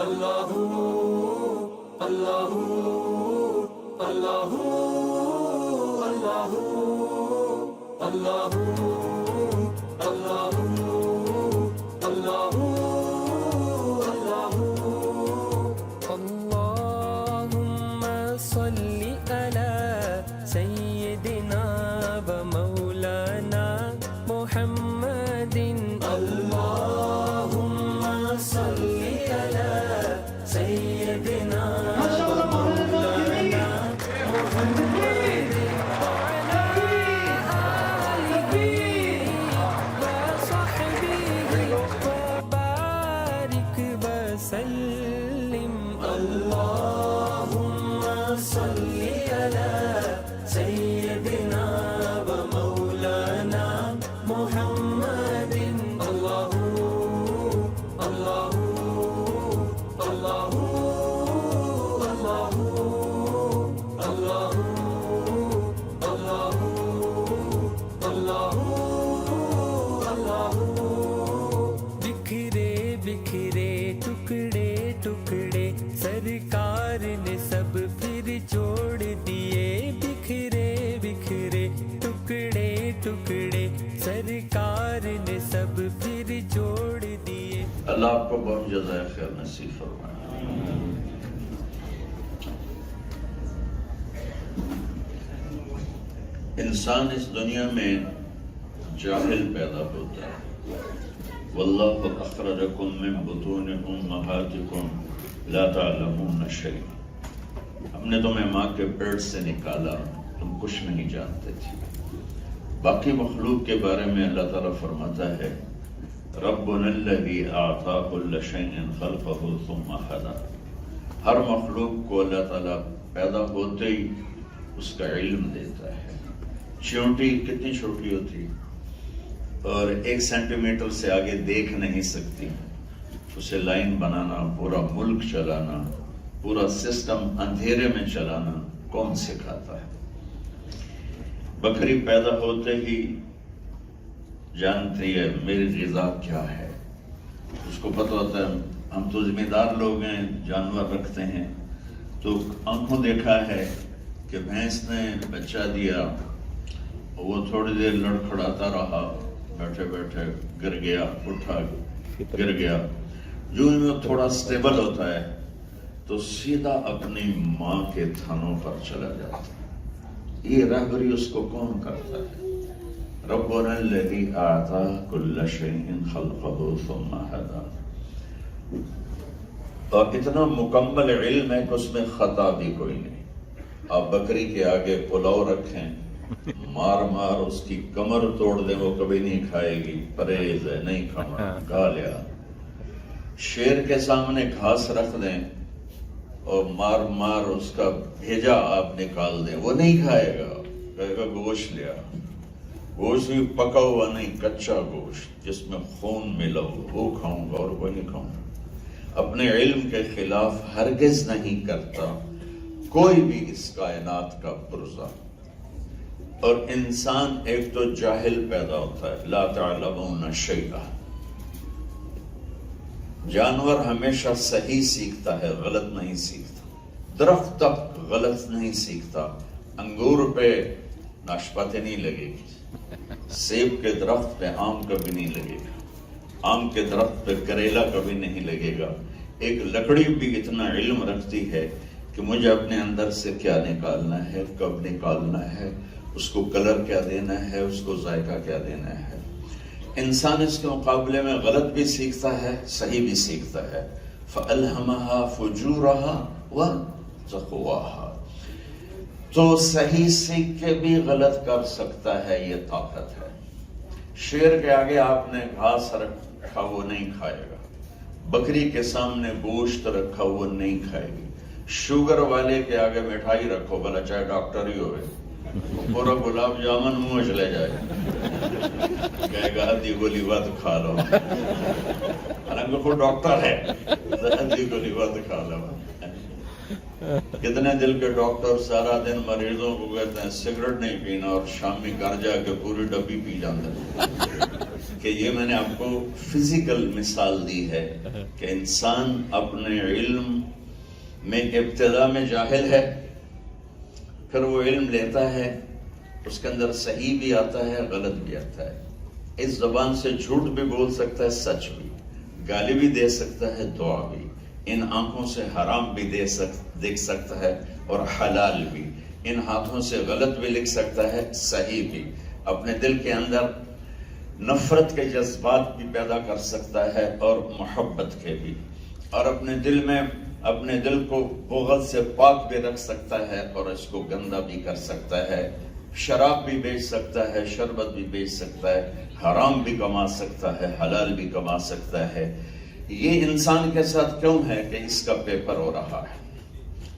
اللہ اللہ اللہ اللہ اللہ اللہ اللہ اللهم صل على سيدنا ومولانا محمد اللهم صل على سيدنا ومولانا محمد وعلى آله وصحبه وبارك وسلم اللهم صل على سيدنا ومولانا محمد الله الله الله الله الله الله الله الله بکھرے بکھرے ٹکڑے ٹکڑے سرکار نے سب پھر جوڑ دیے بکھرے بکھرے ٹکڑے ٹکڑے سرکار نے سب پھر جوڑ دیے. اللہ آپ کو بہت جزائے خیر نصیب فرمائے. انسان اس دنیا میں جاہل پیدا ہوتا ہے. واللہ اخرجکم من بطون امہاتکم لا تعلمون شیئا. ہم نے تمہیں ماں کے پیٹ سے نکالا، تم کچھ نہیں جانتے تھے. باقی مخلوق کے بارے میں اللہ تعالیٰ فرماتا ہے ربنا الذی اعطى كل شیء خلقه ثم هدى. ہر مخلوق کو اللہ تعالیٰ پیدا ہوتے ہی اس کا علم دیتا ہے. چیونٹی کتنی چھوٹی ہوتی اور 1 سینٹی میٹر سے آگے دیکھ نہیں سکتی، اسے لائن بنانا، پورا ملک چلانا، پورا سسٹم اندھیرے میں چلانا کون سکھاتا ہے؟ بکری پیدا ہوتے ہی جانتی ہے میری غذا کیا ہے. اس کو پتہ ہوتا ہے ہم تو ذمہ دار لوگ ہیں، جانور رکھتے ہیں، تو آنکھوں دیکھا ہے کہ بھینس نے بچہ دیا، وہ تھوڑی دیر لڑکھڑاتا رہا، بیٹھے بیٹھے گر گیا، اٹھا گر گیا. جو ہی وہ تھوڑا سٹیبل ہوتا ہے تو سیدھا اپنی ماں کے تھنوں پر چلا جاتا ہے. یہ رہبری اس کو کون کرتا ہے؟ ربنا الذی اعطى كل شیء خلقه ثم هدى. اور اتنا مکمل علم ہے کہ اس میں خطا بھی کوئی نہیں. آپ بکری کے آگے پلاؤ رکھیں، مار مار اس کی کمر توڑ دیں، وہ کبھی نہیں کھائے گی، پرہیز ہے، نہیں کھانا، کھا لیا. شیر کے سامنے گھاس رکھ دیں اور مار مار اس کا بھیجا آپ نکال دیں، وہ نہیں کھائے گا، کہے گا گوشت لیا. گوشت بھی پکا ہوا نہیں، کچا گوشت جس میں خون ملا ہو، وہ کھاؤں گا اور وہی کھاؤں گا. اپنے علم کے خلاف ہرگز نہیں کرتا کوئی بھی اس کائنات کا پرزا. اور انسان ایک تو جاہل پیدا ہوتا ہے، لا تعلمون شیئا. جانور ہمیشہ صحیح سیکھتا ہے، غلط نہیں سیکھتا. درخت تک غلط نہیں سیکھتا. انگور پہ ناشپاتی نہیں لگے گی، سیب کے درخت پہ آم کبھی نہیں لگے گا، آم کے درخت پہ کریلا کبھی نہیں لگے گا. ایک لکڑی بھی اتنا علم رکھتی ہے کہ مجھے اپنے اندر سے کیا نکالنا ہے، کب نکالنا ہے، اس کو کلر کیا دینا ہے، اس کو ذائقہ کیا دینا ہے. انسان اس کے مقابلے میں غلط بھی سیکھتا ہے، صحیح بھی سیکھتا ہے. فَأَلْهَمَهَا فُجُورَهَا وَتَقْوَاهَا. تو صحیح سیکھ کے بھی غلط کر سکتا ہے، یہ طاقت ہے. شیر کے آگے آپ نے گھاس رکھا وہ نہیں کھائے گا، بکری کے سامنے گوشت رکھا وہ نہیں کھائے گی. شوگر والے کے آگے مٹھائی رکھو، بھلا چاہے ڈاکٹر ہی ہوئے، پورا گلاب جامن منہ چلے جائے، کہے گا ہدی گولی بات کھا لو، حالانکہ وہ ڈاکٹر ہے، ہدی گولی بات کھا لو. کتنے دل کے ڈاکٹر سارا دن مریضوں کو کہتے ہیں سگریٹ نہیں پینا اور شام میں گھر جا کے پوری ڈبی پی جاتے ہیں. کہ یہ میں نے آپ کو فزیکل مثال دی ہے کہ انسان اپنے علم میں ابتدا میں جاہل ہے، پھر وہ علم لیتا ہے، اس کے اندر صحیح بھی آتا ہے، غلط بھی آتا ہے، اس زبان سے جھوٹ بھی بول سکتا ہے، سچ بھی، گالی بھی دے سکتا ہے، دعا بھی، ان آنکھوں سے حرام بھی دیکھ سکتا ہے اور حلال بھی، ان ہاتھوں سے غلط بھی لکھ سکتا ہے، صحیح بھی، اپنے دل کے اندر نفرت کے جذبات بھی پیدا کر سکتا ہے اور محبت کے بھی، اور اپنے دل کو بغض سے پاک بھی رکھ سکتا ہے اور اس کو گندا بھی کر سکتا ہے، شراب بھی بیچ سکتا ہے، شربت بھی بیچ سکتا ہے، حرام بھی کما سکتا ہے، حلال بھی کما سکتا ہے۔ یہ انسان کے ساتھ کیوں ہے کہ اس کا پیپر ہو رہا ہے۔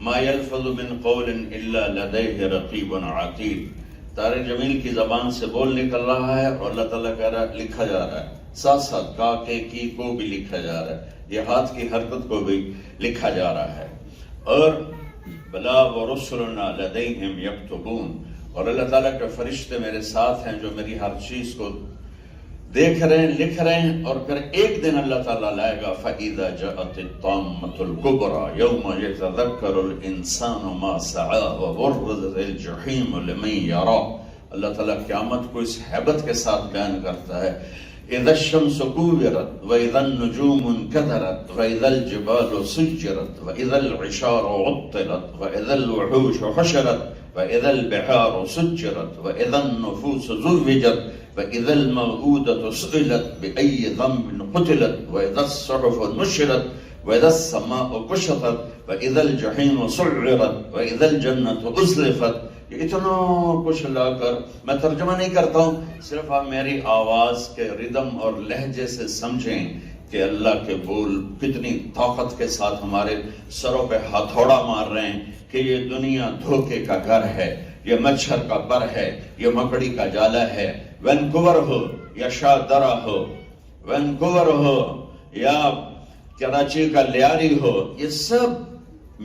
ما يلفظ من قول الا لديه رقیب عتید، طارق جمیل کی زبان سے بول نکل رہا ہے اور اللہ تعالیٰ کہہ رہا ہے لکھا جا رہا ہے، ساتھ ساتھ کا کے کی کو بھی لکھا جا رہا ہے، یہ ہاتھ کی حرکت کو بھی لکھا جا رہا ہے۔ اور بلا ورسلنا لدیہم یکتبون، اور اللہ تعالیٰ کے فرشتے میرے ساتھ ہیں جو میری ہر چیز کو دیکھ رہے ہیں، لکھ رہے ہیں، اور پھر ایک دن اللہ تعالیٰ لائے گا فَإِذَا جَاءَتِ الطَّامَّةُ الْكُبْرَى يَوْمَ يَتَذَكَّرُ الْإِنسَانُ مَا سَعَىٰ وَبُرِّزَتِ الْجَحِيمُ لِمَن يَرَىٰ۔ اللہ تعالیٰ قیامت کو اس ہیبت کے ساتھ بیان کرتا ہے، اِذَا الشَّمْسُ كُوِّرَتْ وَإِذَا النُّجُومُ انكَدَرَتْ وَإِذَا الْجِبَالُ سُجِّرَتْ وَإِذَا الْعِشَارُ عُطِّلَتْ وَإِذَا الْوُحُوشُ حُشِرَتْ وَإِذَا الْبِحَارُ سُجِّرَتْ وَإِذَا النُّفُوسُ زُوِّجَتْ وَإِذَا الْمَوْءُودَةُ سُئِلَتْ بِأَيِّ ذَنبٍ قُتِلَتْ وَإِذَا الصُّحُفُ نُشِرَتْ وَإِذَا السَّمَاءُ كُشِطَتْ وَإِذَا الْجَحِيمُ سُعِّرَتْ وَإِذَا الْجَنَّةُ أُزْلِفَتْ۔ یہ اتنا کچھ لا کر میں ترجمہ نہیں کرتا ہوں، صرف آپ میری آواز کے ردم اور لہجے سے سمجھیں کہ اللہ کے بول کتنی طاقت کے ساتھ ہمارے سروں پہ ہتھوڑا مار رہے ہیں کہ یہ دنیا دھوکے کا گھر ہے، یہ مچھر کا بر ہے، یہ مکڑی کا جالا ہے، وینکوور ہو یا شاہدرہ ہو، وینکوور ہو یا کراچی کا لیاری ہو، یہ سب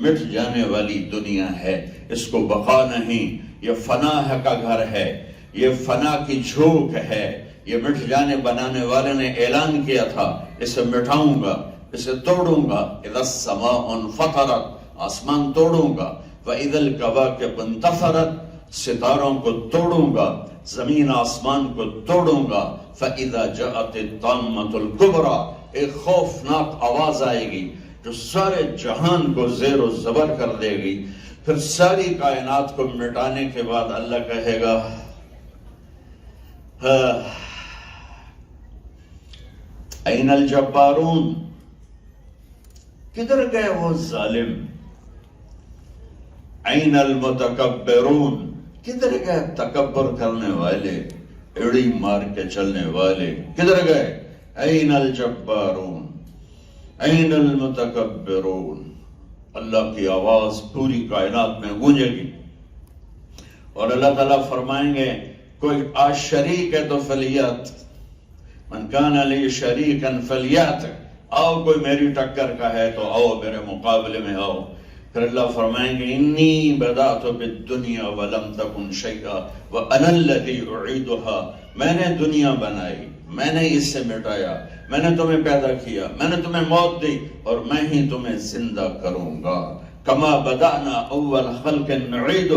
مٹ جانے والی دنیا ہے، اس کو بقا نہیں، یہ فنا کا گھر ہے، یہ فنا کی جھوک ہے، یہ مٹ جانے بنانے والے نے اعلان کیا تھا اسے مٹاؤں گا، اسے توڑوں گا، اذا السماء انفطرت، آسمان توڑوں گا، وَإِذَا الْكَوَاكِبُ انتَثَرَتْ، ستاروں کو توڑوں گا، زمین آسمان کو توڑوں گا، فَإِذَا جَاءَتِ الطَّامَّةُ الْكُبْرَى، ایک خوفناک آواز آئے گی جو سارے جہان کو زیر و زبر کر دے گی، پھر ساری کائنات کو مٹانے کے بعد اللہ کہے گا این الجبارون، کدھر گئے وہ ظالم؟ این المتکبرون، کدھر گئے تکبر کرنے والے، ایڑی مار کے چلنے والے، کدھر گئے؟ N الجبارون N المتکبرون۔ اللہ کی آواز پوری کائنات میں گونجے گی اور اللہ تعالیٰ فرمائیں گے کوئی آج شریک ہے تو فلیات، من کان علی شریکا فلیات، آؤ کوئی میری ٹکر کا ہے تو آؤ میرے مقابلے میں آؤ۔ پھر اللہ فرمائیں گے انی بدأت بالدنیا ولم تکن شیئا وانا الذی اعیدها، میں نے دنیا بنائی، میں نے اس سے مٹایا، میں نے تمہیں پیدا کیا، میں نے تمہیں موت دی اور میں ہی تمہیں زندہ کروں گا۔ کما بدأنا اول خلق نعید،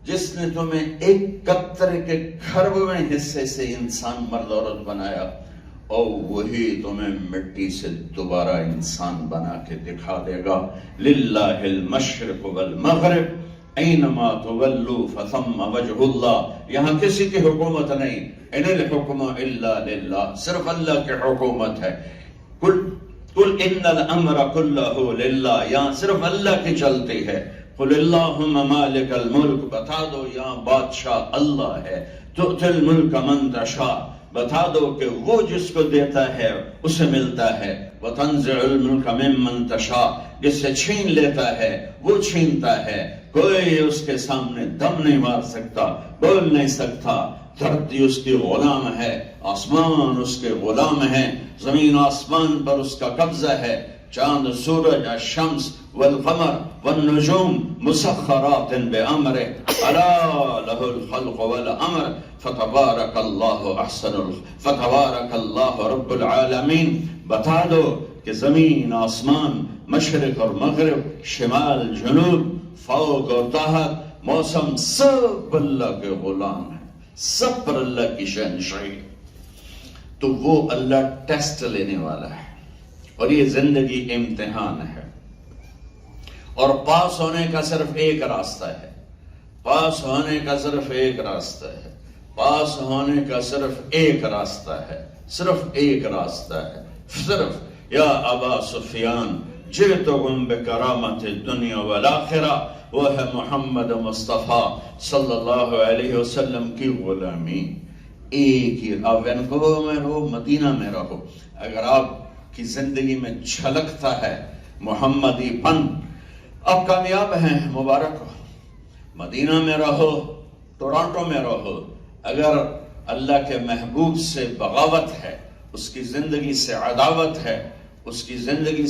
جس نے تمہیں ایک قطرے کے کھربویں حصے سے انسان مرد عورت بنایا، اور وہی تمہیں مٹی سے دوبارہ انسان بنا کے دکھا دے گا۔ للہ المشرق والمغرب اینما تولوا فثم وجہ اللہ، یہاں کسی کی حکومت نہیں، ان الحکم الا للہ، صرف اللہ کی حکومت ہے۔ قل ان الامر کلہ للہ، یہاں صرف اللہ کی چلتی ہے۔ قل اللہم مالک الملک، بتا دو یہاں بادشاہ اللہ ہے۔ تؤتی الملک من تشاء، بتا دو کہ وہ جس کو دیتا ہے اسے ملتا ہے۔ وتنزع الملک ممن تشاء، جس سے چھین لیتا ہے وہ چھینتا ہے۔ کوئی اس کے سامنے دم نہیں مار سکتا، بول نہیں سکتا۔ دھرتی اس کی غلام ہے، آسمان اس کے غلام ہیں، زمین آسمان پر اس کا قبضہ ہے۔ چاند سورج الشمس والقمر والنجوم مسخرات بأمره الا له الخلق والامر فتبارک اللہ رب العالمین. بتا دو کہ زمین آسمان، مشرق اور مغرب، شمال جنوب، فوق اور تحت، موسم، سب اللہ کے غلام ہیں، سب پر اللہ کی شہنشاہی. تو وہ اللہ ٹیسٹ لینے والا ہے، اور یہ زندگی امتحان ہے. اور پاس ہونے کا صرف ایک راستہ ہے، پاس ہونے کا صرف ایک راستہ ہے، پاس ہونے کا صرف ایک راستہ ہے، صرف ایک راستہ ہے، صرف یا ابا سفیان جئتکم بکرامت الدنیا والآخرہ، وہ ہے محمد مصطفیٰ صلی اللہ علیہ وسلم کی غلامی. ایک ہی، آپ وینکوور میں رہو، مدینہ میں رہو، اگر آپ کی زندگی میں چھلکتا ہے محمدی پن، آپ کامیاب ہیں، مبارک ہو. مدینہ میں رہو، ٹورانٹو میں رہو، اگر اللہ کے محبوب سے بغاوت ہے، اس کی زندگی سے عداوت ہے، اس کی زندگی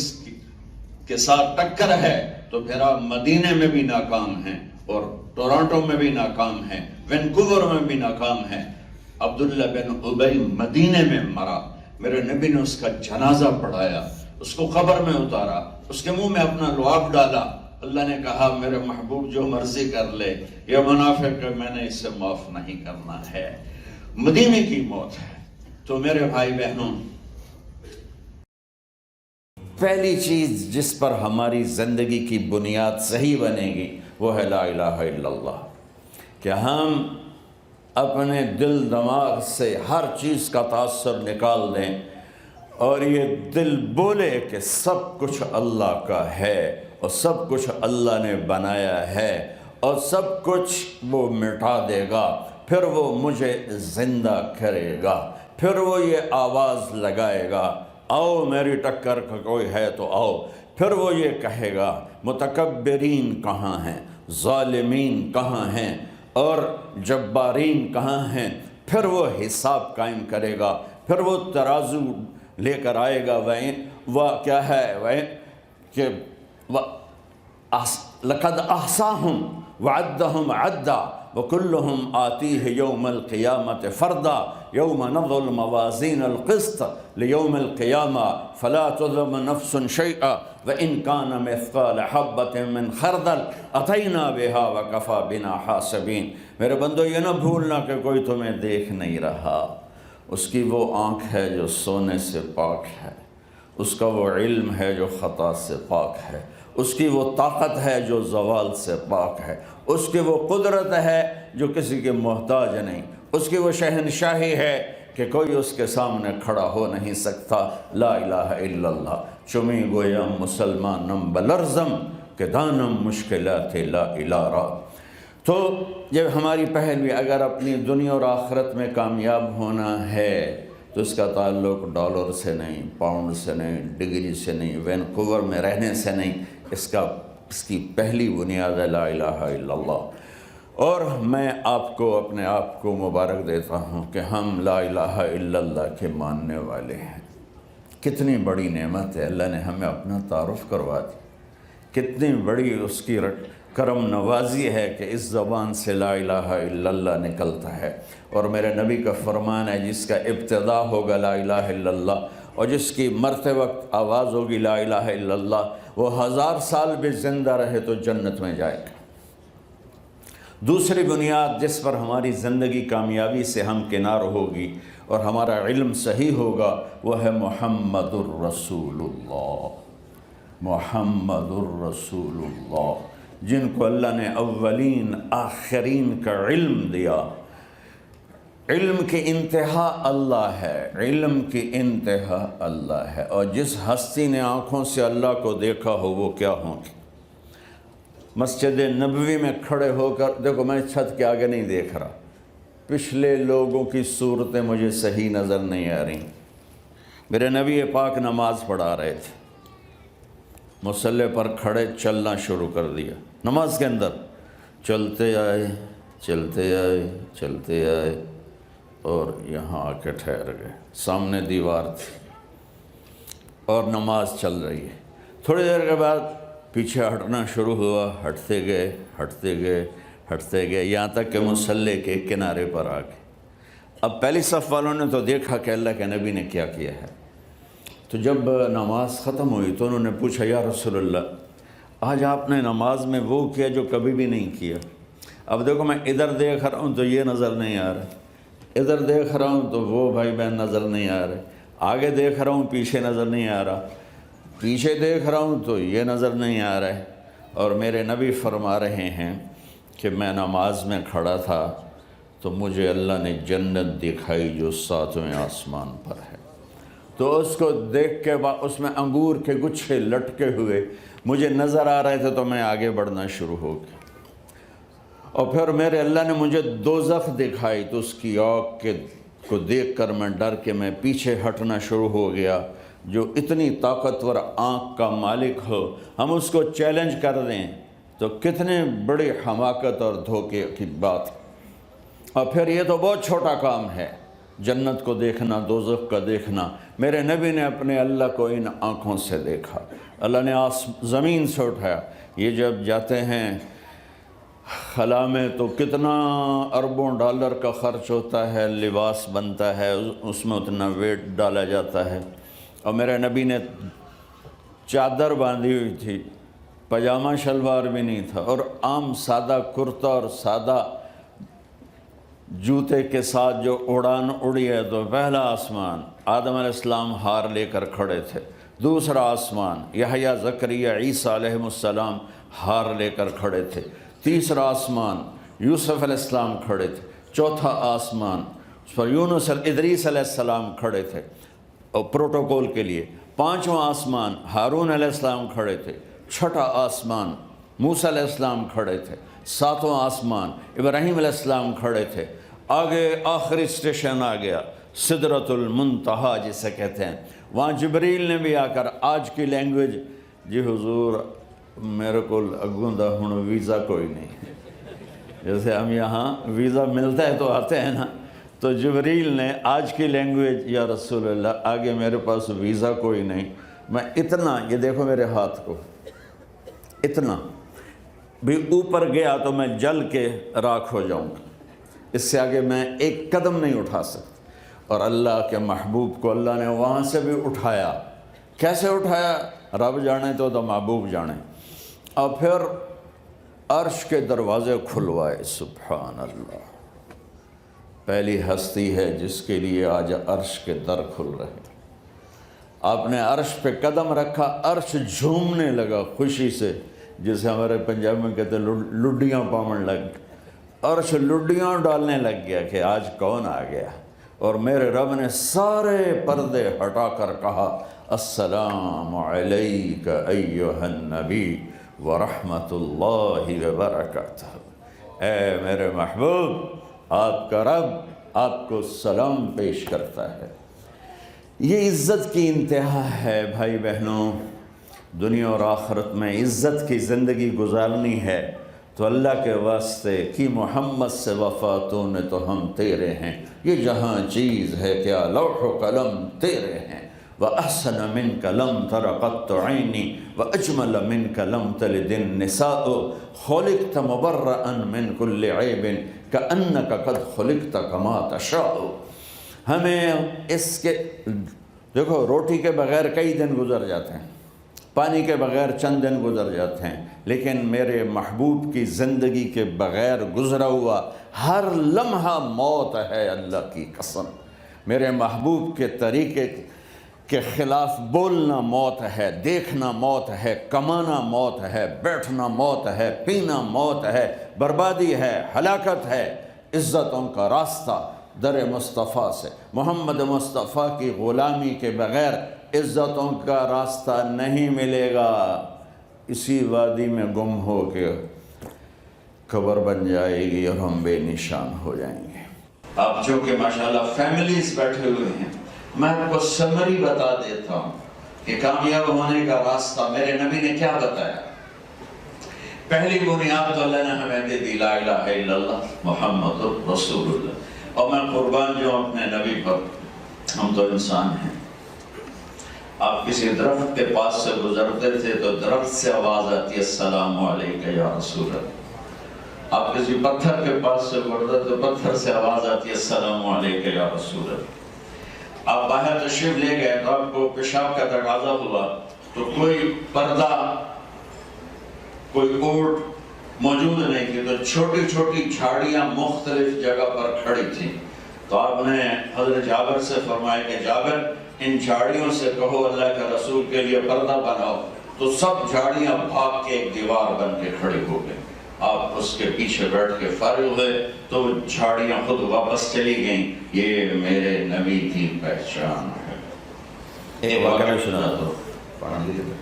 کے ساتھ ٹکر ہے، تو پھر آپ مدینہ میں بھی ناکام ہیں، اور ٹورانٹو میں بھی ناکام ہیں، وینکوور میں بھی ناکام ہیں. عبداللہ بن ابی مدینہ میں مرا، میرے نبی نے اس کا جنازہ پڑھایا، اس کو قبر میں اتارا، اس کے منہ میں اپنا لعاب ڈالا. اللہ نے کہا میرے محبوب جو مرضی کر لے، یہ منافق ہے، میں نے اسے معاف نہیں کرنا ہے. مدینے کی موت ہے. تو میرے بھائی بہنوں، پہلی چیز جس پر ہماری زندگی کی بنیاد صحیح بنے گی وہ ہے لا الہ الا اللہ، کہ ہم اپنے دل دماغ سے ہر چیز کا تاثر نکال دیں، اور یہ دل بولے کہ سب کچھ اللہ کا ہے، اور سب کچھ اللہ نے بنایا ہے، اور سب کچھ وہ مٹا دے گا، پھر وہ مجھے زندہ کرے گا، پھر وہ یہ آواز لگائے گا، آؤ میری ٹکر کا کوئی ہے تو آؤ. پھر وہ یہ کہے گا متکبرین کہاں ہیں، ظالمین کہاں ہیں، اور جبارین کہاں ہیں. پھر وہ حساب قائم کرے گا، پھر وہ ترازو لے کر آئے گا. وہ کیا ہے کہ لقد احصاہم وعدہم عدا وکلہم آتیہ یوم القیامت فردا یوم نضع الموازین القسط لیوم القیامہ فلا تظلم نفس شیئا وإن کان مثقال حبۃ من خردل اتینا بہا وکفی بنا حاسبین. میرے بندو، یہ نہ بھولنا کہ کوئی تمہیں دیکھ نہیں رہا. اس کی وہ آنکھ ہے جو سونے سے پاک ہے، اس کا وہ علم ہے جو خطا سے پاک ہے، اس کی وہ طاقت ہے جو زوال سے پاک ہے، اس کی وہ قدرت ہے جو کسی کے محتاج نہیں، اس کی وہ شہنشاہی ہے کہ کوئی اس کے سامنے کھڑا ہو نہیں سکتا. لا الہ الا اللہ چمی گویم مسلمانم بلرزم کہ دانم مشکلات لا الہ را. تو یہ ہماری پہلوی، اگر اپنی دنیا اور آخرت میں کامیاب ہونا ہے تو اس کا تعلق ڈالر سے نہیں، پاؤنڈ سے نہیں، ڈگری سے نہیں، وینکوور میں رہنے سے نہیں. اس کی پہلی بنیاد ہے لا الہ الا اللہ. اور میں آپ کو اپنے آپ کو مبارک دیتا ہوں کہ ہم لا الہ الا اللہ کے ماننے والے ہیں. کتنی بڑی نعمت ہے، اللہ نے ہمیں اپنا تعارف کروا دی. کتنی بڑی اس کی کرم نوازی ہے کہ اس زبان سے لا الہ الا اللہ نکلتا ہے. اور میرے نبی کا فرمان ہے جس کا ابتدا ہوگا لا الہ الا اللہ، اور جس کی مرتے وقت آواز ہوگی لا الہ الا اللہ، وہ 1000 سال بھی زندہ رہے تو جنت میں جائے گا. دوسری بنیاد جس پر ہماری زندگی کامیابی سے ہمکنار ہوگی اور ہمارا علم صحیح ہوگا وہ ہے محمد الرسول اللہ. محمد الرسول اللہ، جن کو اللہ نے اولین آخرین کا علم دیا. علم کی انتہا اللہ ہے، علم کی انتہا اللہ ہے. اور جس ہستی نے آنکھوں سے اللہ کو دیکھا ہو وہ کیا ہوں گی. مسجد نبوی میں کھڑے ہو کر دیکھو، میں چھت کے آگے نہیں دیکھ رہا، پچھلے لوگوں کی صورتیں مجھے صحیح نظر نہیں آ رہی. میرے نبی پاک نماز پڑھا رہے تھے، مصلی پر کھڑے چلنا شروع کر دیا. نماز کے اندر چلتے آئے چلتے آئے چلتے آئے اور یہاں آ کے ٹھہر گئے. سامنے دیوار تھی اور نماز چل رہی ہے. تھوڑی دیر کے بعد پیچھے ہٹنا شروع ہوا، ہٹتے گئے یہاں تک کہ مصلی کے کنارے پر آ گئے۔ اب پہلی صف والوں نے تو دیکھا کہ اللہ کے نبی نے کیا کیا ہے، تو جب نماز ختم ہوئی تو انہوں نے پوچھا یا رسول اللہ آج آپ نے نماز میں وہ کیا جو کبھی بھی نہیں کیا۔ اب دیکھو میں ادھر دیکھ رہا ہوں تو یہ نظر نہیں آ رہا، ادھر دیکھ رہا ہوں تو وہ بھائی بہن نظر نہیں آ رہے، آگے دیکھ رہا ہوں پیچھے نظر نہیں آ رہا، پیچھے دیکھ رہا ہوں تو یہ نظر نہیں آ رہا ہے، اور میرے نبی فرما رہے ہیں کہ میں نماز میں کھڑا تھا تو مجھے اللہ نے جنت دکھائی جو 7ویں آسمان پر ہے، تو اس کو دیکھ کے اس میں انگور کے گچھے لٹکے ہوئے مجھے نظر آ رہے تھے، تو میں آگے بڑھنا شروع ہو گیا، اور پھر میرے اللہ نے مجھے دوزخ دکھائی تو اس کی آگ کو دیکھ کر میں ڈر کے میں پیچھے ہٹنا شروع ہو گیا۔ جو اتنی طاقتور آنکھ کا مالک ہو ہم اس کو چیلنج کر دیں تو کتنے بڑی حماقت اور دھوکے کی بات۔ اور پھر یہ تو بہت چھوٹا کام ہے، جنت کو دیکھنا، دوزخ کا دیکھنا۔ میرے نبی نے اپنے اللہ کو ان آنکھوں سے دیکھا، اللہ نے زمین سے اٹھایا۔ یہ جب جاتے ہیں خلا میں تو کتنا اربوں ڈالر کا خرچ ہوتا ہے، لباس بنتا ہے، اس میں اتنا ویٹ ڈالا جاتا ہے، اور میرے نبی نے چادر باندھی ہوئی تھی، پاجامہ شلوار بھی نہیں تھا، اور عام سادہ کرتا اور سادہ جوتے کے ساتھ جو اڑان اڑی ہے۔ تو پہلا آسمان آدم علیہ السلام ہار لے کر کھڑے تھے، دوسرا آسمان یحییٰ زکریا عیسیٰ علیہ السلام ہار لے کر کھڑے تھے، تیسرا آسمان یوسف علیہ السلام کھڑے تھے، چوتھا آسمان اس پر یونس ادریس علیہ السلام کھڑے تھے اور پروٹوکول کے لیے، پانچواں آسمان ہارون علیہ السلام کھڑے تھے، چھٹا آسمان موسیٰ علیہ السلام کھڑے تھے، ساتواں آسمان ابراہیم علیہ السلام کھڑے تھے۔ آگے آخری اسٹیشن آ گیا سدرۃ المنتہا جسے کہتے ہیں، وہاں جبریل نے بھی آ کر آج کی لینگویج، جی حضور میرے کو اگوندا ہوں ویزا کوئی نہیں، جیسے ہم یہاں ویزا ملتا ہے تو آتے ہیں نا، تو جبریل نے آج کی لینگویج یا رسول اللہ آگے میرے پاس ویزا کوئی نہیں، میں اتنا، یہ دیکھو میرے ہاتھ کو، اتنا بھی اوپر گیا تو میں جل کے راکھ ہو جاؤں گا، اس سے آگے میں ایک قدم نہیں اٹھا سکتا۔ اور اللہ کے محبوب کو اللہ نے وہاں سے بھی اٹھایا، کیسے اٹھایا رب جانے تو محبوب جانے، اور پھر عرش کے دروازے کھلوائے۔ سبحان اللہ، پہلی ہستی ہے جس کے لیے آج عرش کے در کھل رہے ہیں۔ آپ نے عرش پہ قدم رکھا، عرش جھومنے لگا خوشی سے، جسے ہمارے پنجاب میں کہتے ہیں لڈیاں پامن لگ گئی، عرش لڈیاں ڈالنے لگ گیا کہ آج کون آ گیا، اور میرے رب نے سارے پردے ہٹا کر کہا السلام علیک ایھا النبی ورحمۃ اللہ وبرکاتہ۔ اے میرے محبوب، آپ کا رب آپ کو سلام پیش کرتا ہے۔ یہ عزت کی انتہا ہے بھائی بہنوں، دنیا اور آخرت میں عزت کی زندگی گزارنی ہے تو اللہ کے واسطے کہ محمد سے وفاتوں نے تو ہم تیرے ہیں، یہ جہاں چیز ہے کیا لوح و قلم تیرے ہیں، وَأَحْسَنَ مِنْكَ لَمْ تَرَ قَطُّ عَيْنِي وَأَجْمَلَ مِنْكَ لَمْ تَلِدِ النِّسَاءُ خُلِقْتَ مُبَرَّأً مِنْ كُلِّ عَيْبٍ كَأَنَّكَ قَدْ خُلِقْتَ كَمَا تَشَاءُ۔ ہمیں اس کے دیکھو، روٹی کے بغیر کئی دن گزر جاتے ہیں، پانی کے بغیر چند دن گزر جاتے ہیں، لیکن میرے محبوب کی زندگی کے بغیر گزرا ہوا ہر لمحہ موت ہے، اللہ کی قسم۔ میرے محبوب کے طریقے کے خلاف بولنا موت ہے، دیکھنا موت ہے، کمانا موت ہے، بیٹھنا موت ہے، پینا موت ہے، بربادی ہے، ہلاکت ہے۔ عزتوں کا راستہ در مصطفیٰ سے، محمد مصطفیٰ کی غلامی کے بغیر عزتوں کا راستہ نہیں ملے گا۔ اسی وادی میں گم ہو کے قبر بن جائے گی اور ہم بے نشان ہو جائیں گے۔ آپ جو کہ ماشاءاللہ فیملیز بیٹھے ہوئے ہیں، میں آپ کو سمری بتا دیتا ہوں کہ کامیاب ہونے کا راستہ میرے نبی نے کیا بتایا۔ پہلی بنیاد تو اللہ نے ہمیں دے دی، لا الہ الا اللہ محمد رسول اللہ، اور میں قربان جو اپنے نبی پر، ہم تو انسان ہیں۔ آپ کسی درخت کے پاس سے گزرتے تھے تو درخت سے آواز آتی ہے السلام علیکم یا رسول اللہ. آپ کسی پتھر کے پاس سے گزرتے تو پتھر سے آواز آتی ہے السلام علیکم یا رسول اللہ. آپ باہر تشریف لے گئے تو آپ کو پیشاب کا تقاضا ہوا تو کوئی پردہ کوئی اوٹ موجود نہیں تھی تو چھوٹی چھوٹی جھاڑیاں مختلف جگہ پر کھڑی تھیں تو آپ نے حضرت جابر سے فرمایا کہ جابر ان جھاڑیوں سے کہو اللہ کے رسول کے لیے پردہ بناؤ. تو سب جھاڑیاں بھاگ کے ایک دیوار بن کے کھڑی ہو گئیں. آپ اس کے پیچھے بیٹھ کے فارغ ہوئے تو جھاڑیاں خود واپس چلی گئیں. یہ میرے نبی کی پہچان ہے. ایک واقعہ سنا دو پڑھ لیجیے.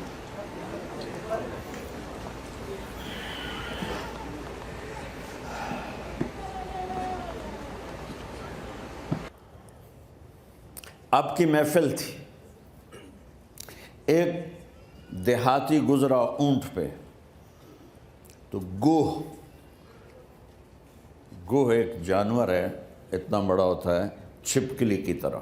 آپ کی محفل تھی, ایک دیہاتی گزرا اونٹ پہ, تو گوہ ایک جانور ہے, اتنا بڑا ہوتا ہے چھپکلی کی طرح.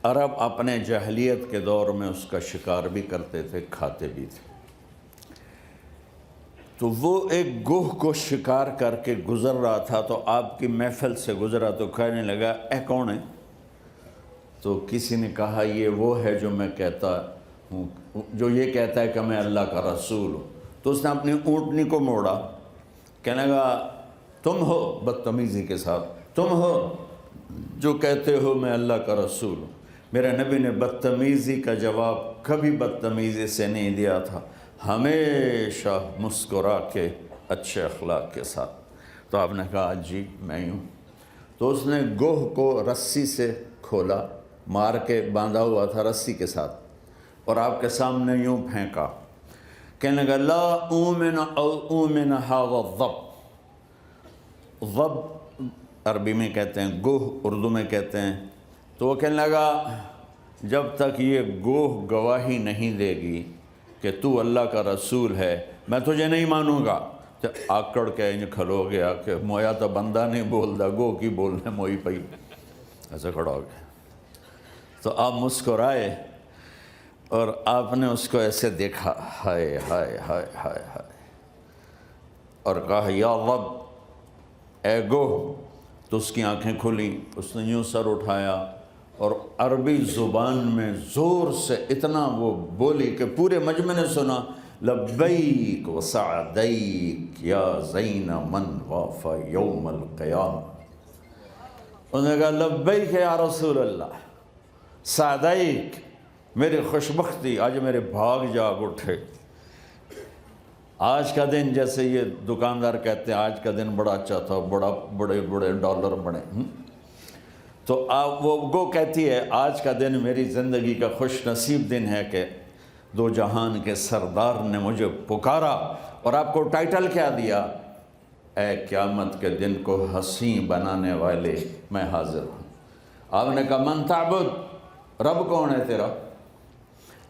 عرب اپنے جاہلیت کے دور میں اس کا شکار بھی کرتے تھے, کھاتے بھی تھے. تو وہ ایک گوہ کو شکار کر کے گزر رہا تھا تو آپ کی محفل سے گزرا تو کہنے لگا اے کون ہے؟ تو کسی نے کہا یہ وہ ہے جو میں کہتا ہوں, جو یہ کہتا ہے کہ میں اللہ کا رسول ہوں. تو اس نے اپنی اونٹنی کو موڑا, کہنے لگا تم ہو, بدتمیزی کے ساتھ, تم ہو جو کہتے ہو میں اللہ کا رسول ہوں. میرے نبی نے بدتمیزی کا جواب کبھی بدتمیزی سے نہیں دیا تھا, ہمیشہ مسکرا کے اچھے اخلاق کے ساتھ. تو آپ نے کہا جی میں ہوں. تو اس نے گوہ کو رسی سے کھولا, مار کے باندھا ہوا تھا رسی کے ساتھ, اور آپ کے سامنے یوں پھینکا. کہنے لگا لا اومن او اومن هذا الضب. ضب عربی میں کہتے ہیں گوہ, اردو میں کہتے ہیں. تو وہ کہنے لگا جب تک یہ گوہ گواہی نہیں دے گی کہ تو اللہ کا رسول ہے میں تجھے نہیں مانوں گا. تو آکڑ کے انج کھلو گیا کہ مویا تو بندہ نہیں بول دا, گوہ کی بولنے موئی پئی, ایسے کھڑا ہو گیا. تو آپ مسکرائے اور آپ نے اس کو ایسے دیکھا, ہائے ہائے ہائے ہائے ہائے, اور کہا یا رب اے گوہ. تو اس کی آنکھیں کھلیں, اس نے یوں سر اٹھایا اور عربی زبان میں زور سے اتنا وہ بولی کہ پورے مجمع نے سنا, لبیک و سعدیک یا زین من واف یوم القیامہ. انہوں نے کہا لبیک یا رسول اللہ, سعدیک میری خوشبختی, آج میرے بھاگ جاگ اٹھے. آج کا دن جیسے یہ دکاندار کہتے ہیں آج کا دن بڑا اچھا تھا, بڑے بڑے ڈالر بنے. تو وہ گو کہتی ہے آج کا دن میری زندگی کا خوش نصیب دن ہے کہ دو جہان کے سردار نے مجھے پکارا. اور آپ کو ٹائٹل کیا دیا؟ اے قیامت کے دن کو حسین بنانے والے میں حاضر ہوں. آپ نے کہا من تعبد, رب کون ہے تیرا؟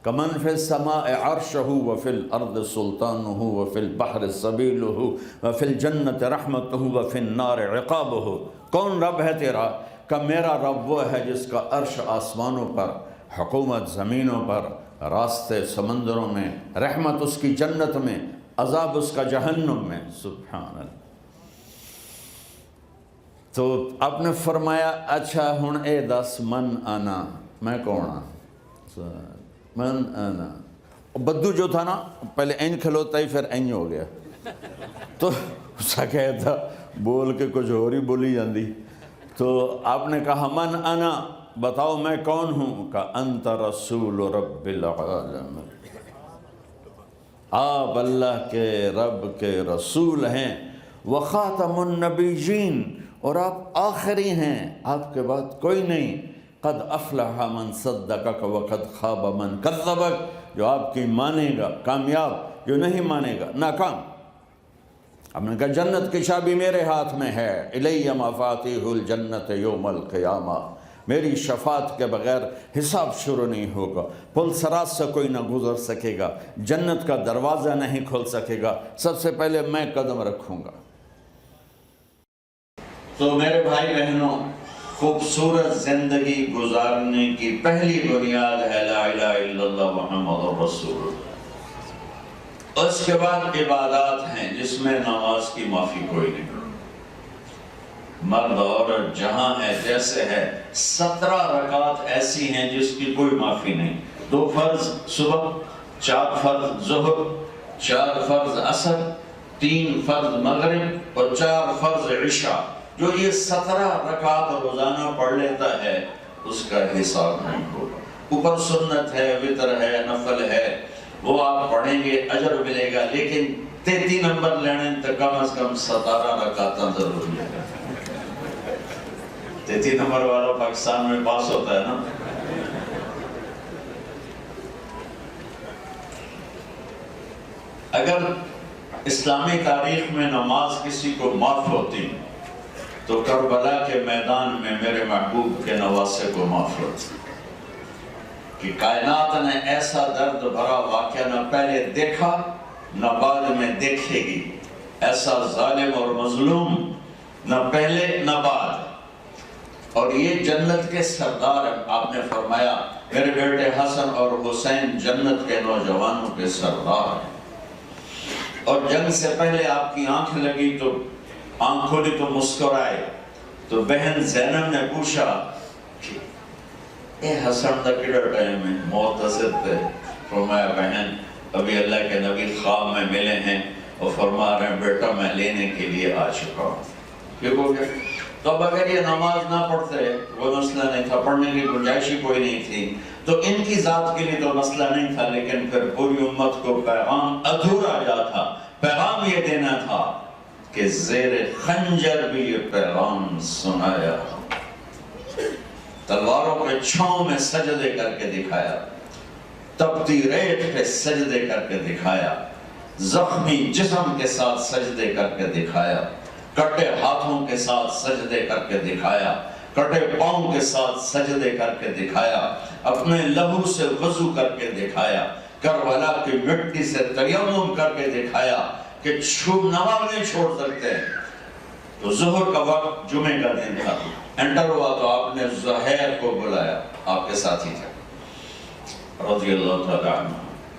کمن فی السماء عرشہ وفی الارض سلطانہ وفی البحر سبیلہ وفی الجنت رحمتہ وفی النار عقابہ. کون رب ہے تیرا؟ کہ میرا رب وہ ہے جس کا عرش آسمانوں پر, حکومت زمینوں پر, راستے سمندروں میں, رحمت اس کی جنت میں, عذاب اس کا جہنم میں. سبحان اللہ. تو آپ نے فرمایا اچھا ہن اے دس من انا, میں کون ہاں؟ من انا. بدو جو تھا نا پہلے این کھلوتا ہی پھر این ہو گیا, تو اس کا کہتا بول کے کچھ اور ہی بولی جاندی. تو آپ نے کہا من انا, بتاؤ میں کون ہوں؟ کہ انت رسول رب العالمین, آپ اللہ کے رب کے رسول ہیں. وخاتم النبیین, اور آپ آخری ہیں, آپ کے بعد کوئی نہیں. قد افلح من صدقک وقد خاب من کذبک, جو آپ کی مانے گا کامیاب, جو نہیں مانے گا ناکام. ہم نے کہا جنت کی چابی میرے ہاتھ میں ہے, الی مفاتیح الجنت یوم القیامہ, میری شفاعت کے بغیر حساب شروع نہیں ہوگا, پل صراط سے کوئی نہ گزر سکے گا, جنت کا دروازہ نہیں کھول سکے گا, سب سے پہلے میں قدم رکھوں گا. تو میرے بھائی بہنوں, خوبصورت زندگی گزارنے کی پہلی بنیاد ہے لا الہ الا اللہ محمد رسول اللہ۔ اس کے بعد عبادات ہیں جس میں نماز کی معافی کوئی نہیں، مرد عورت جہاں ہے جیسے ہے، 17 رکعت ایسی ہیں جس کی کوئی معافی نہیں، 2 فرض صبح، 4 فرض ظہر، 4 فرض عصر، 3 فرض مغرب اور 4 فرض عشاء۔ جو یہ 17 رکعت روزانہ پڑھ لیتا ہے اس کا حساب نہیں ہوگا۔ اوپر سنت ہے، وتر ہے، نفل ہے، وہ آپ پڑھیں گے اجر ملے گا، لیکن 33 نمبر لینے تو کم از کم 17 رکعت ضرور لے گا۔ 33 نمبر والا پاکستان میں پاس ہوتا ہے نا۔ اگر اسلامی تاریخ میں نماز کسی کو معاف ہوتی تو کربلا کے میدان میں میرے محبوب کے نواسے کو معاف ہوتی، کہ کائنات نے ایسا درد بھرا واقعہ نہ پہلے دیکھا نہ بعد میں دیکھے گی، ایسا ظالم اور مظلوم نہ پہلے نہ بعد، اور یہ جنت کے سردار ہیں۔ آپ نے فرمایا میرے بیٹے حسن اور حسین جنت کے نوجوانوں کے سردار ہیں، اور جنگ سے پہلے آپ کی آنکھ لگی تو آنکھ کھولی تو مسکرائے، تو بہن زینب نے پوچھا کہ اے حسن دا کیڑا ٹائم ہے، معتذر تھے، فرمایا بہن ابھی اللہ کے نبی خواب میں ملے ہیں اور فرما رہے ہیں بیٹا میں لینے کے لیے آ چکا ہوں۔ ٹھیک ہو گیا؟ تو اب اگر یہ نماز نہ پڑھتے وہ مسئلہ نہیں تھا، پڑھنے کی گنجائش ہی کوئی نہیں تھی، تو ان کی ذات کے لیے تو مسئلہ نہیں تھا، لیکن پھر پوری امت کو پیغام ادھورا جا تھا۔ پیغام یہ دینا تھا کہ زیر خنجر بھی یہ پیغام سنایا، تلواروں کے چھاؤں میں سجدے کر کے دکھایا، تپتی ریت پہ سجدے کر کے دکھایا، زخمی جسم کے ساتھ سجدے کر کے دکھایا، کٹے ہاتھوں کے ساتھ سجدے کر کے دکھایا، کٹے پاؤں کے ساتھ سجدے کر کے دکھایا، اپنے لہو سے وضو کر کے دکھایا، کربلا کی مٹی سے تیمم کر کے دکھایا کہ نماز نہیں چھوڑ سکتے۔ تو ظہر کا وقت جمعے کا دن تھا، انٹر ہوا تو آپ نے زہیر کو بلایا، آپ کے ساتھی تھے رضی اللہ تعالیٰ عنہ،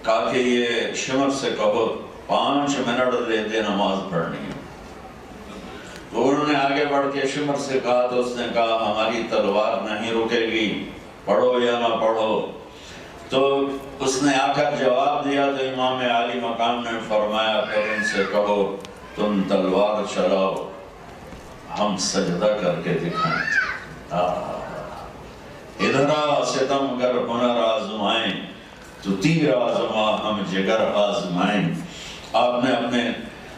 کہا کہ یہ شمر سے کہو 5 منٹ دے دے نماز پڑھنی ہے۔ تو انہوں نے آگے بڑھ کے شمر سے کہا تو اس نے کہا ہماری تلوار نہیں رکے گی، پڑھو یا نہ پڑھو۔ تو اس نے آ کر جواب دیا تو امام عالی مقام نے فرمایا پھر ان سے کہو تم تلوار چلاؤ، ہم سجدہ کر کے دکھائیں۔ ادھر ستم گر ہنر آزمائیں تو تیر آزما ہم جگر آزمائیں۔ آپ نے اپنے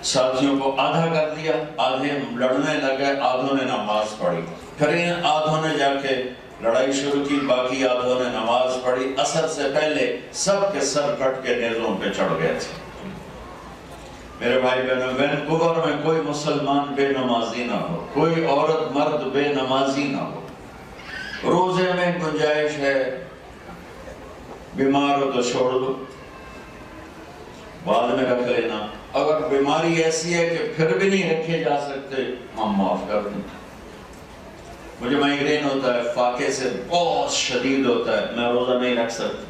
ساتھیوں کو آدھا کر دیا، آدھے لڑنے لگے، آدھوں نے نماز پڑھی، پھر ان آدھوں نے جا کے لڑائی شروع کی، باقی آدھوں نے نماز پڑھی۔ عصر سے پہلے سب کے سر کٹ کے نیزوں پہ چڑھ گئے تھے۔ میرے بھائی بہنوں، وینکوور میں کوئی مسلمان بے نمازی نہ ہو، کوئی عورت مرد بے نمازی نہ ہو۔ روزے میں گنجائش ہے، بیمار ہو تو چھوڑ دو، بعد میں رکھ لینا، اگر بیماری ایسی ہے کہ پھر بھی نہیں رکھے جا سکتے ہم معاف کر دیں۔ مجھے مائیگرین ہوتا ہے، فاقے سے بہت شدید ہوتا ہے، میں روزہ نہیں رکھ سکتا،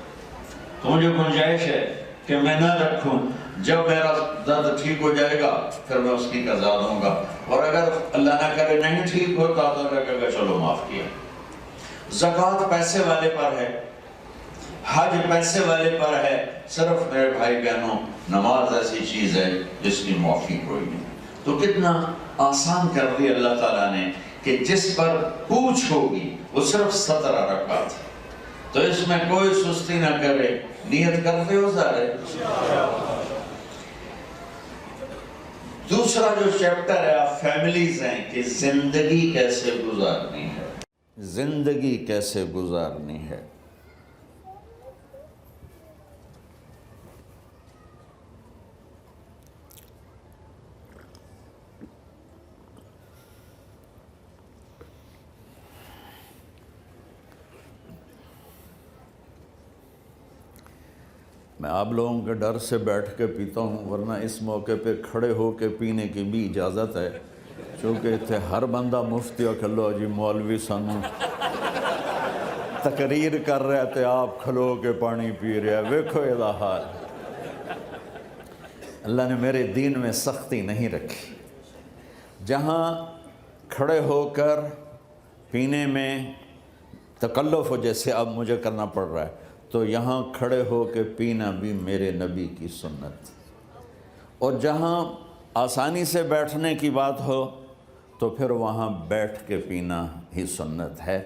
تو مجھے گنجائش ہے کہ میں نہ رکھوں، جب میرا درد ٹھیک ہو جائے گا پھر میں اس کی قضا دوں گا، اور اگر اللہ نہ کرے نہیں ٹھیک ہوتا تو رکھے گا چلو معاف کیا۔ زکوٰۃ پیسے والے پر ہے، حج پیسے والے پر ہے، صرف میرے بھائی بہنوں نماز ایسی چیز ہے جس کی معافی کوئی نہیں۔ تو کتنا آسان کر دی اللہ تعالیٰ نے کہ جس پر پوچھ ہوگی وہ صرف 17 رکعت، تو اس میں کوئی سستی نہ کرے، نیت کرتے ہو سارے۔ دوسرا جو چیپٹر ہے آپ فیملیز ہیں کہ زندگی کیسے گزارنی ہے، زندگی کیسے گزارنی ہے۔ میں آپ لوگوں کے ڈر سے بیٹھ کے پیتا ہوں، ورنہ اس موقع پہ کھڑے ہو کے پینے کی بھی اجازت ہے، چونکہ اتنے ہر بندہ مفتی ہو کھلو جی مولوی سانو تقریر کر رہا ہے تے آپ کھلو کے پانی پی رہا ہے، ویکھو یہ حال۔ اللہ نے میرے دین میں سختی نہیں رکھی، جہاں کھڑے ہو کر پینے میں تکلف ہو جیسے اب مجھے کرنا پڑ رہا ہے، تو یہاں کھڑے ہو کے پینا بھی میرے نبی کی سنت، اور جہاں آسانی سے بیٹھنے کی بات ہو تو پھر وہاں بیٹھ کے پینا ہی سنت ہے۔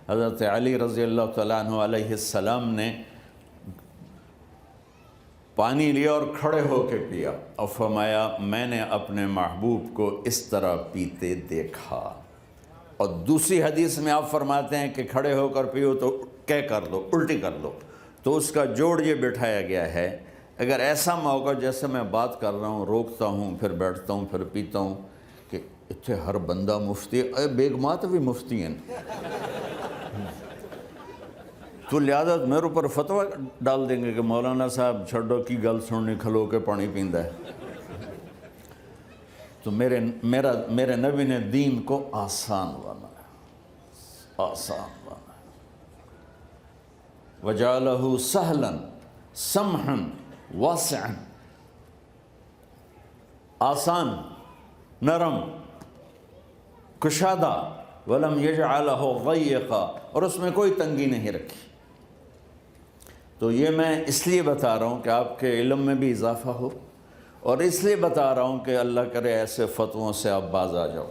حضرت علی رضی اللہ تعالیٰ عنہ علیہ السلام نے پانی لیا اور کھڑے ہو کے پیا، اور فرمایا میں نے اپنے محبوب کو اس طرح پیتے دیکھا۔ اور دوسری حدیث میں آپ فرماتے ہیں کہ کھڑے ہو کر پیو تو کیا کر دو، الٹی کر دو، تو اس کا جوڑ یہ بٹھایا گیا ہے، اگر ایسا موقع جیسے میں بات کر رہا ہوں روکتا ہوں پھر بیٹھتا ہوں پھر پیتا ہوں کہ اتنے ہر بندہ مفتی ہے، بیگمات بھی مفتی ہیں، تو لہذا میرے اوپر فتویٰ ڈال دیں گے کہ مولانا صاحب چھڑو کی گل سننی کھلو کے پانی پیندا ہے۔ تو میرے نبی نے دین کو آسان بنایا، آسان بنایا، وَجَعَلَهُ سَهْلًا سَمْحًا وَاسِعًا، آسان، نرم، کشادہ، وَلَمْ يَجْعَلَهُ ضَيِّقًا، اور اس میں کوئی تنگی نہیں رکھی۔ تو یہ میں اس لیے بتا رہا ہوں کہ آپ کے علم میں بھی اضافہ ہو، اور اس لیے بتا رہا ہوں کہ اللہ کرے ایسے فتووں سے آپ باز آ جاؤ۔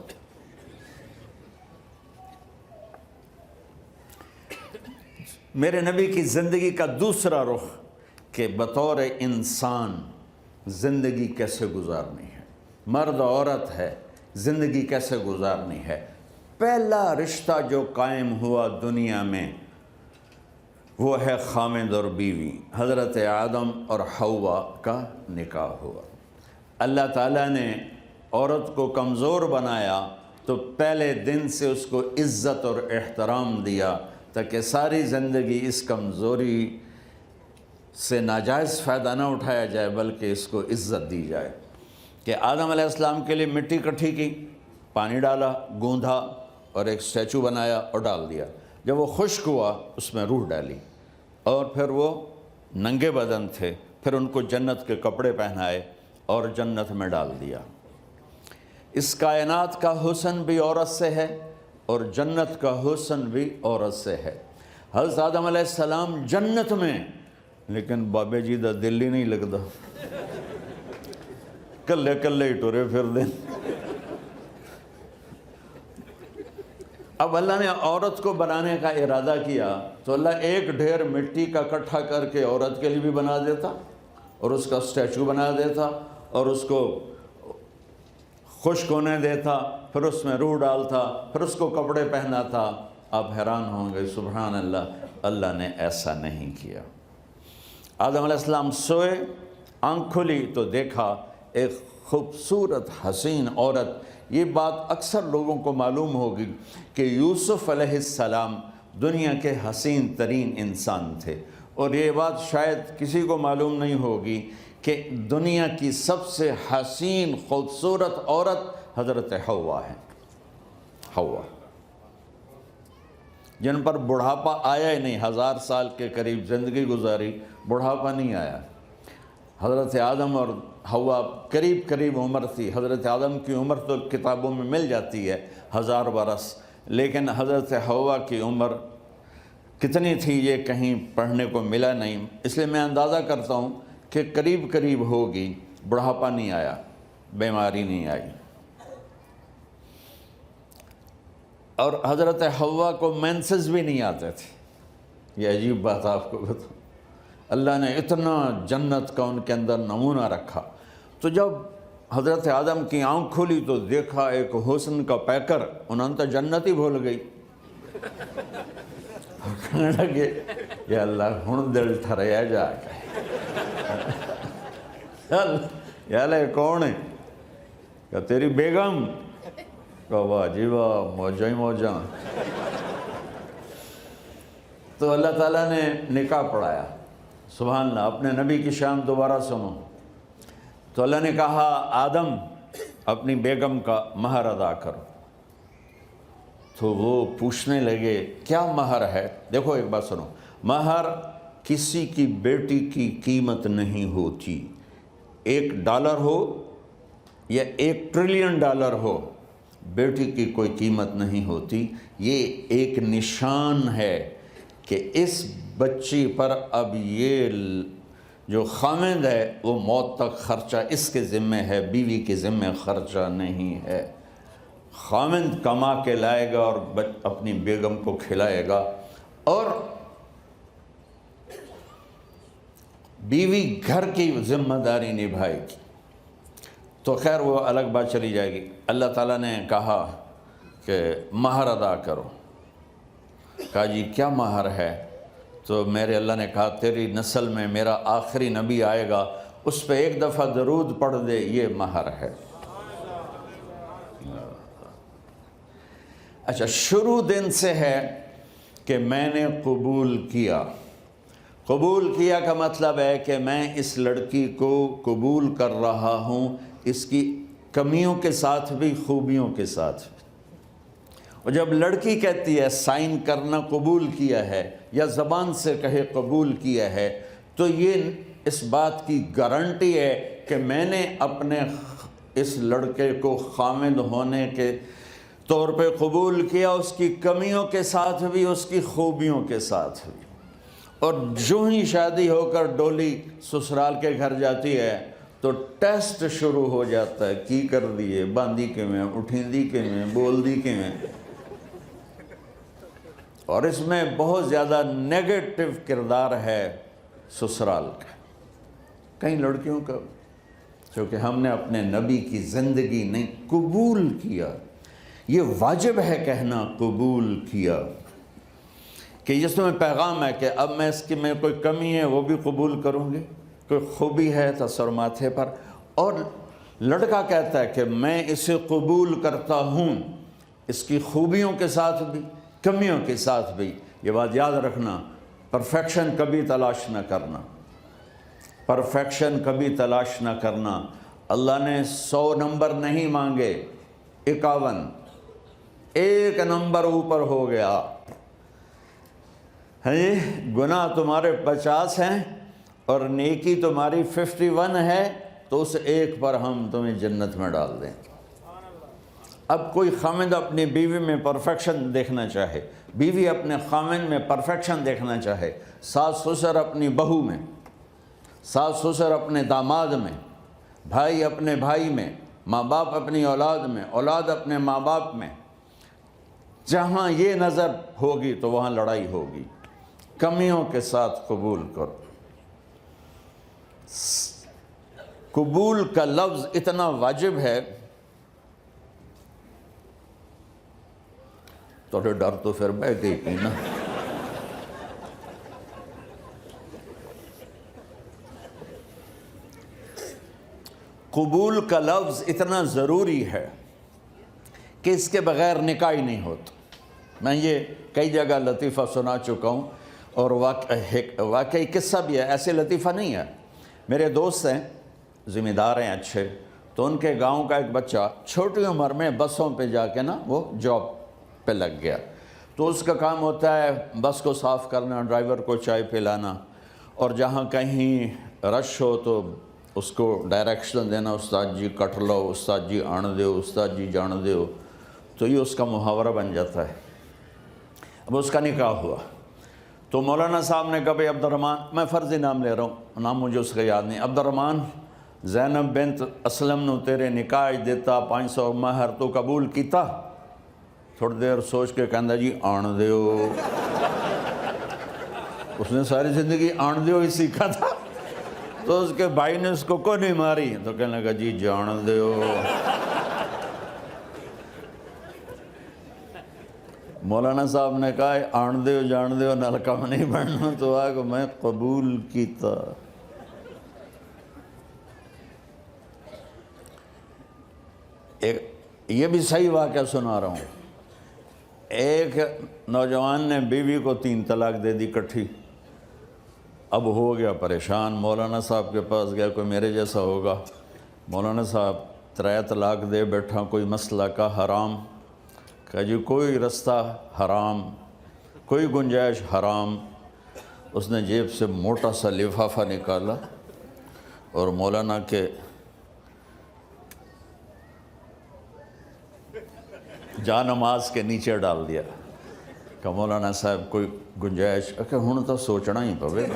میرے نبی کی زندگی کا دوسرا رخ کہ بطور انسان زندگی کیسے گزارنی ہے، مرد عورت ہے، زندگی کیسے گزارنی ہے۔ پہلا رشتہ جو قائم ہوا دنیا میں وہ ہے خامد اور بیوی، حضرت آدم اور حوا کا نکاح ہوا۔ اللہ تعالیٰ نے عورت کو کمزور بنایا تو پہلے دن سے اس کو عزت اور احترام دیا تاکہ ساری زندگی اس کمزوری سے ناجائز فائدہ نہ اٹھایا جائے بلکہ اس کو عزت دی جائے۔ کہ آدم علیہ السلام کے لیے مٹی اکٹھی کی، پانی ڈالا، گوندھا اور ایک اسٹیچو بنایا اور ڈال دیا، جب وہ خشک ہوا اس میں روح ڈالی، اور پھر وہ ننگے بدن تھے، پھر ان کو جنت کے کپڑے پہنائے اور جنت میں ڈال دیا۔ اس کائنات کا حسن بھی عورت سے ہے اور جنت کا حسن بھی عورت سے ہے۔ حضرت آدم علیہ السلام جنت میں، لیکن بابے جی دا دل ہی نہیں لگتا، کلے کلے ہی ٹرے پھر دیں۔ اب اللہ نے عورت کو بنانے کا ارادہ کیا تو اللہ ایک ڈھیر مٹی کا اکٹھا کر کے عورت کے لیے بھی بنا دیتا اور اس کا اسٹیچو بنا دیتا اور اس کو خشک ہونے دیتا، پھر اس میں روح ڈالتا، پھر اس کو کپڑے پہناتا۔ آپ حیران ہوں گے، سبحان اللہ، اللہ نے ایسا نہیں کیا۔ آدم علیہ السلام سوئے، آنکھ کھلی تو دیکھا ایک خوبصورت حسین عورت۔ یہ بات اکثر لوگوں کو معلوم ہوگی کہ یوسف علیہ السلام دنیا کے حسین ترین انسان تھے، اور یہ بات شاید کسی کو معلوم نہیں ہوگی کہ دنیا کی سب سے حسین خوبصورت عورت حضرت حوا ہے۔ حوا جن پر بڑھاپا آیا ہی نہیں، 1000 سال کے قریب زندگی گزاری، بڑھاپا نہیں آیا۔ حضرت آدم اور حوا قریب قریب عمر تھی۔ حضرت آدم کی عمر تو کتابوں میں مل جاتی ہے 1000 برس، لیکن حضرت حوا کی عمر کتنی تھی یہ کہیں پڑھنے کو ملا نہیں، اس لیے میں اندازہ کرتا ہوں کہ قریب قریب ہوگی۔ بڑھاپا نہیں آیا، بیماری نہیں آئی، اور حضرت حوا کو مینسز بھی نہیں آتے تھے۔ یہ عجیب بات آپ کو بتاؤں، اللہ نے اتنا جنت کا ان کے اندر نمونہ رکھا۔ تو جب حضرت آدم کی آنکھ کھلی تو دیکھا ایک حسن کا پیکر، انہوں نے تو جنت ہی بھول گئی۔ کہنے لگے یا اللہ ہن دل ٹھریا جا کے، یا اللہ کون ہے؟ کہ تیری بیگم۔ کہ واہ جی واہ، موجاں ہی موجاں۔ تو اللہ تعالیٰ نے نکاح پڑھایا۔ سبحان اللہ، اپنے نبی کی شان دوبارہ سنو۔ تو اللہ نے کہا آدم اپنی بیگم کا مہر ادا کرو۔ تو وہ پوچھنے لگے کیا مہر ہے؟ دیکھو ایک بات سنو، مہر کسی کی بیٹی کی قیمت نہیں ہوتی، $1 ہو یا $1 ہو، بیٹی کی کوئی قیمت نہیں ہوتی۔ یہ ایک نشان ہے کہ اس بچی پر اب یہ جو خامند ہے وہ موت تک خرچہ اس کے ذمہ ہے، بیوی کے ذمہ خرچہ نہیں ہے۔ خامند کما کے لائے گا اور اپنی بیگم کو کھلائے گا، اور بیوی گھر کی ذمہ داری نبھائے گی۔ تو خیر وہ الگ بات چلی جائے گی۔ اللہ تعالیٰ نے کہا کہ مہر ادا کرو۔ کہا جی کیا مہر ہے؟ تو میرے اللہ نے کہا تیری نسل میں میرا آخری نبی آئے گا، اس پہ ایک دفعہ درود پڑھ دے، یہ مہر ہے۔ اچھا، شروع دن سے ہے کہ میں نے قبول کیا۔ قبول کیا کا مطلب ہے کہ میں اس لڑکی کو قبول کر رہا ہوں، اس کی کمیوں کے ساتھ بھی خوبیوں کے ساتھ بھی۔ اور جب لڑکی کہتی ہے سائن کرنا قبول کیا ہے، یا زبان سے کہے قبول کیا ہے، تو یہ اس بات کی گارنٹی ہے کہ میں نے اپنے اس لڑکے کو خامند ہونے کے طور پہ قبول کیا، اس کی کمیوں کے ساتھ بھی، اس کی خوبیوں کے ساتھ بھی۔ اور جو ہی شادی ہو کر ڈولی سسرال کے گھر جاتی ہے تو ٹیسٹ شروع ہو جاتا ہے، کی کر دیے، باندھی کے میں، اٹھیندی کے میں، بول دی کے میں۔ اور اس میں بہت زیادہ نیگیٹو کردار ہے سسرال کا، کئی لڑکیوں کا، کیونکہ ہم نے اپنے نبی کی زندگی نہیں قبول کیا۔ یہ واجب ہے کہنا قبول کیا، کہ جس میں پیغام ہے کہ اب میں اس کی میں کوئی کمی ہے وہ بھی قبول کروں گی، کوئی خوبی ہے تصور ماتھے پر، اور لڑکا کہتا ہے کہ میں اسے قبول کرتا ہوں، اس کی خوبیوں کے ساتھ بھی، کمیوں کے ساتھ بھی۔ یہ بات یاد رکھنا، پرفیکشن کبھی تلاش نہ کرنا، پرفیکشن کبھی تلاش نہ کرنا۔ اللہ نے 100 نمبر نہیں مانگے، 51، ایک نمبر اوپر ہو گیا۔ گناہ تمہارے 50 ہیں اور نیکی تمہاری 51 ہے، تو اس ایک پر ہم تمہیں جنت میں ڈال دیں۔ اب کوئی خامند اپنی بیوی میں پرفیکشن دیکھنا چاہے، بیوی اپنے خامند میں پرفیکشن دیکھنا چاہے، ساس سسر اپنی بہو میں، ساس سسر اپنے داماد میں، بھائی اپنے بھائی میں، ماں باپ اپنی اولاد میں، اولاد اپنے ماں باپ میں، جہاں یہ نظر ہوگی تو وہاں لڑائی ہوگی۔ کمیوں کے ساتھ قبول کرو۔ قبول کا لفظ اتنا واجب ہے، تو ڈر تو پھر بہ گئی تھی نا۔ قبول کا لفظ اتنا ضروری ہے کہ اس کے بغیر نکاح ہی نہیں ہوتا۔ میں یہ کئی جگہ لطیفہ سنا چکا ہوں، اور واقعی قصہ بھی ہے، ایسے لطیفہ نہیں ہے۔ میرے دوست ہیں، ذمہ دار ہیں اچھے، تو ان کے گاؤں کا ایک بچہ چھوٹی عمر میں بسوں پہ جا کے نا وہ جاب پہ لگ گیا۔ تو اس کا کام ہوتا ہے بس کو صاف کرنا، ڈرائیور کو چائے پلانا، اور جہاں کہیں رش ہو تو اس کو ڈائریکشن دینا، استاد جی کٹ لو، استاد جی آن دیو، استاد جی جان دیو۔ تو یہ اس کا محاورہ بن جاتا ہے۔ اب اس کا نکاح ہوا تو مولانا صاحب نے کہا بھائی عبد الرحمن، میں فرضی نام لے رہا ہوں، نام مجھے اس کا یاد نہیں، عبد الرحمن زینب بنت اسلم نو تیرے نکاح دیتا 500 مہر تو قبول کیتا؟ تھوڑی دیر سوچ کے کہندا جی آن دیو۔ اس نے ساری زندگی آن دیو ہی سیکھا تھا، تو اس کے بھائی نے اس کو نہیں ماری، تو کہنے لگا جی جان دیو۔ مولانا صاحب نے کہا آن دیو جان دیو نال کم نہیں بننا، تو آگا میں قبول کیتا۔ یہ بھی صحیح واقعہ سنا رہا ہوں۔ ایک نوجوان نے بیوی کو 3 طلاق دے دی کٹھی، اب ہو گیا پریشان، مولانا صاحب کے پاس گیا، کوئی میرے جیسا ہوگا۔ مولانا صاحب 3 طلاق دے بیٹھا، کوئی مسئلہ کا حرام؟ کہا جی کوئی رستہ حرام، کوئی گنجائش حرام۔ اس نے جیب سے موٹا سا لفافہ نکالا اور مولانا کے جا نماز کے نیچے ڈال دیا کہ مولانا صاحب کوئی گنجائش؟ کہ ہن تو سوچنا ہی پوے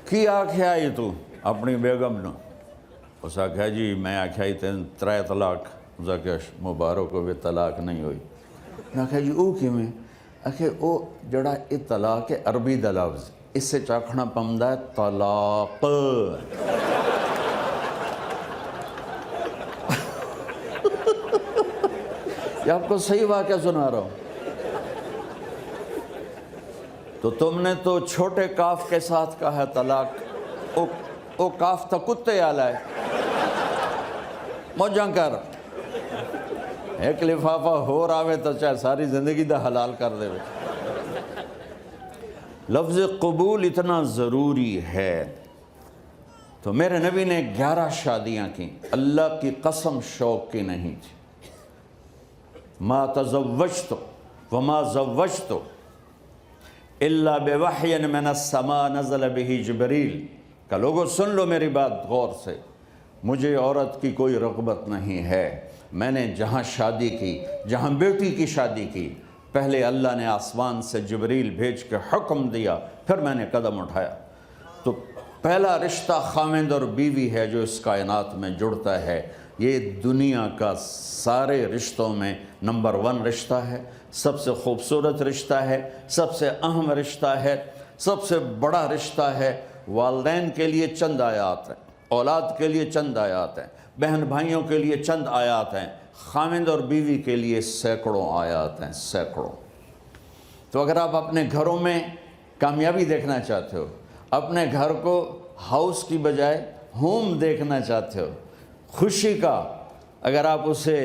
کی آکھیا ہی تو اپنی بیگم نو؟ اس آکھیا جی میں آکھیا ہی 3 طلاق۔ اس آکھیا مبارک ہوئے طلاق نہیں ہوئی۔ میں آکھیا جی او کی میں؟ آکھیا او جڑا یہ طلاق ہے عربی دا لفظ، اس سے چاکھنا پمدا ہے طلاق۔ یہ آپ کو صحیح واقعہ سنا رہا ہوں۔ تو تم نے تو چھوٹے کاف کے ساتھ کہا ہے طلاق، او کاف تا کتے آلہ ہے، موجاں کر ایک لفافہ ہو راوے تو چاہے ساری زندگی دا حلال کر دے۔ لفظ قبول اتنا ضروری ہے۔ تو میرے نبی نے 11 شادیاں کی، اللہ کی قسم شوق کی نہیں تھی۔ ما تزوجت وما زوجت الا بوحی من السماء نزل به جبریل۔ کہ لوگوں سن لو میری بات غور سے، مجھے عورت کی کوئی رغبت نہیں ہے۔ میں نے جہاں شادی کی، جہاں بیٹی کی شادی کی، پہلے اللہ نے آسمان سے جبریل بھیج کے حکم دیا، پھر میں نے قدم اٹھایا۔ تو پہلا رشتہ خاوند اور بیوی ہے جو اس کائنات میں جڑتا ہے۔ یہ دنیا کا سارے رشتوں میں نمبر 1 رشتہ ہے، سب سے خوبصورت رشتہ ہے، سب سے اہم رشتہ ہے، سب سے بڑا رشتہ ہے۔ والدین کے لیے چند آیات ہیں، اولاد کے لیے چند آیات ہیں، بہن بھائیوں کے لیے چند آیات ہیں، خاوند اور بیوی کے لیے سینکڑوں آیات ہیں، سینکڑوں۔ تو اگر آپ اپنے گھروں میں کامیابی دیکھنا چاہتے ہو، اپنے گھر کو ہاؤس کی بجائے ہوم دیکھنا چاہتے ہو، خوشی کا اگر آپ اسے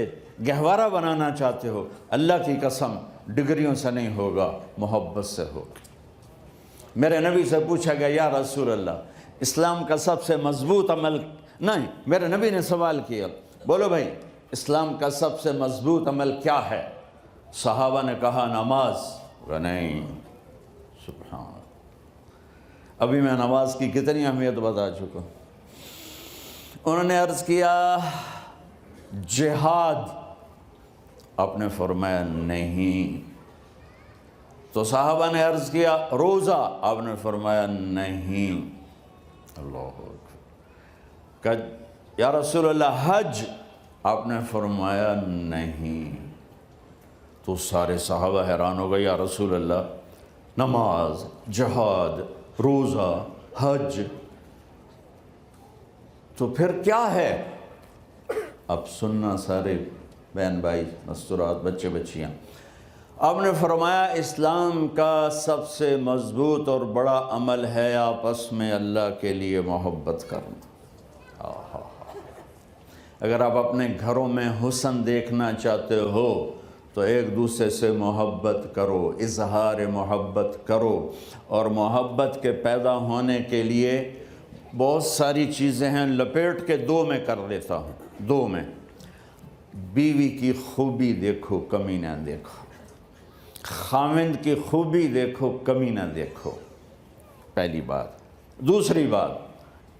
گہوارہ بنانا چاہتے ہو، اللہ کی قسم ڈگریوں سے نہیں ہوگا، محبت سے ہوگا۔ میرے نبی سے پوچھا گیا یا رسول اللہ اسلام کا سب سے مضبوط عمل، نہیں میرے نبی نے سوال کیا، بولو بھائی اسلام کا سب سے مضبوط عمل کیا ہے؟ صحابہ نے کہا نماز۔ نہیں، سبحان اللہ، ابھی میں نماز کی کتنی اہمیت بتا چکا۔ انہوں نے عرض کیا جہاد، آپ نے فرمایا نہیں۔ تو صحابہ نے عرض کیا روزہ، آپ نے فرمایا نہیں۔ اللہ اکبر۔ کہ یا رسول اللہ حج، آپ نے فرمایا نہیں۔ تو سارے صحابہ حیران ہو گئے، یا رسول اللہ نماز، جہاد، روزہ، حج، تو پھر کیا ہے؟ اب سننا سارے بہن بھائی، مستورات، بچے بچیاں، آپ نے فرمایا اسلام کا سب سے مضبوط اور بڑا عمل ہے آپس میں اللہ کے لیے محبت کرنا۔ اگر آپ اپنے گھروں میں حسن دیکھنا چاہتے ہو تو ایک دوسرے سے محبت کرو، اظہار محبت کرو۔ اور محبت کے پیدا ہونے کے لیے بہت ساری چیزیں ہیں، لپیٹ کے 2 میں کر لیتا ہوں، 2 میں۔ بیوی کی خوبی دیکھو، کمی نہ دیکھو، خاوند کی خوبی دیکھو، کمی نہ دیکھو، پہلی بات۔ دوسری بات،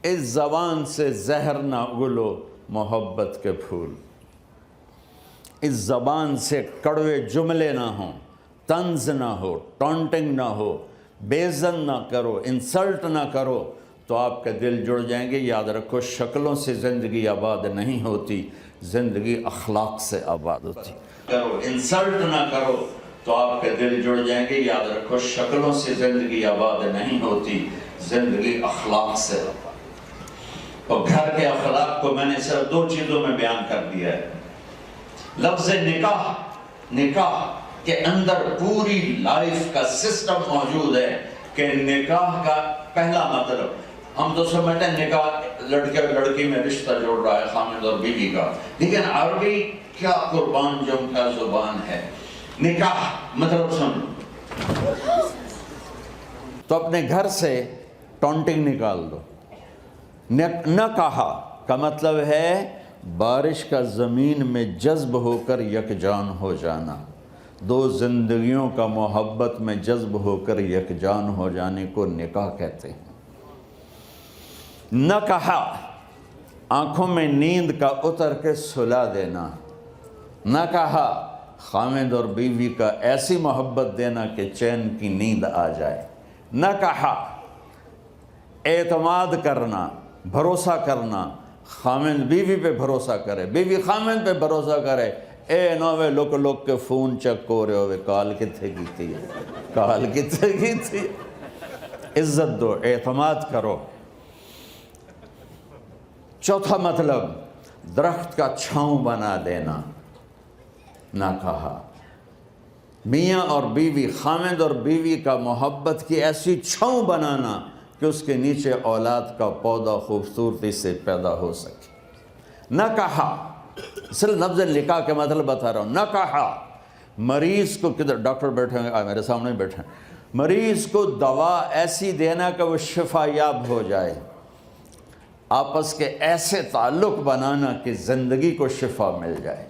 اس زبان سے زہر نہ اگلو محبت کے پھول، اس زبان سے کڑوے جملے نہ ہوں، طنز نہ ہو، ٹونٹنگ نہ ہو، بےعزت نہ کرو، انسلٹ نہ کرو، تو آپ کے دل جڑ جائیں گے۔ یاد رکھو شکلوں سے زندگی آباد نہیں ہوتی، زندگی اخلاق سے آباد ہوتی۔ کرو انسلٹ نہ کرو تو آپ کے دل جڑ جائیں گے۔ یاد رکھو شکلوں سے زندگی آباد نہیں ہوتی، زندگی اخلاق سے آباد۔ اور گھر کے اخلاق کو میں نے صرف 2 چیزوں میں بیان کر دیا ہے۔ لفظ نکاح، نکاح کے اندر پوری لائف کا سسٹم موجود ہے کہ نکاح کا پہلا مطلب ہم تو سمجھتے ہیں نکاح لڑکے اور لڑکی میں رشتہ جوڑ رہا ہے خامد اور بیوی کا، لیکن عربی کیا قربان جم کا زبان ہے۔ نکاح مطلب سن، تو اپنے گھر سے ٹونٹنگ نکال دو، نہ کہا کا مطلب ہے بارش کا زمین میں جذب ہو کر یکجان ہو جانا، دو زندگیوں کا محبت میں جذب ہو کر یکجان ہو جانے کو نکاح کہتے ہیں۔ نہ کہا آنکھوں میں نیند کا اتر کے سلا دینا، نہ کہا خامد اور بیوی کا ایسی محبت دینا کہ چین کی نیند آ جائے، نہ کہا اعتماد کرنا، بھروسہ کرنا، خامد بیوی پہ بھروسہ کرے، بیوی خامد پہ بھروسہ کرے، اے نوے لوک لوک کے فون چیک ہو رہے ہوئے کال کتنے کی تھی، کال کتنے کی تھی۔ عزت دو، اعتماد کرو۔ چوتھا مطلب درخت کا چھاؤں بنا دینا، نہ کہا میاں اور بیوی، خامد اور بیوی کا محبت کی ایسی چھاؤں بنانا کہ اس کے نیچے اولاد کا پودا خوبصورتی سے پیدا ہو سکے۔ نہ کہا، صرف لفظ نکاح کے مطلب بتا رہا ہوں، نہ کہا مریض کو، کدھر ڈاکٹر بیٹھے ہیں میرے سامنے بیٹھے ہیں، مریض کو دوا ایسی دینا کہ وہ شفا یاب ہو جائے، آپس کے ایسے تعلق بنانا کہ زندگی کو شفا مل جائے۔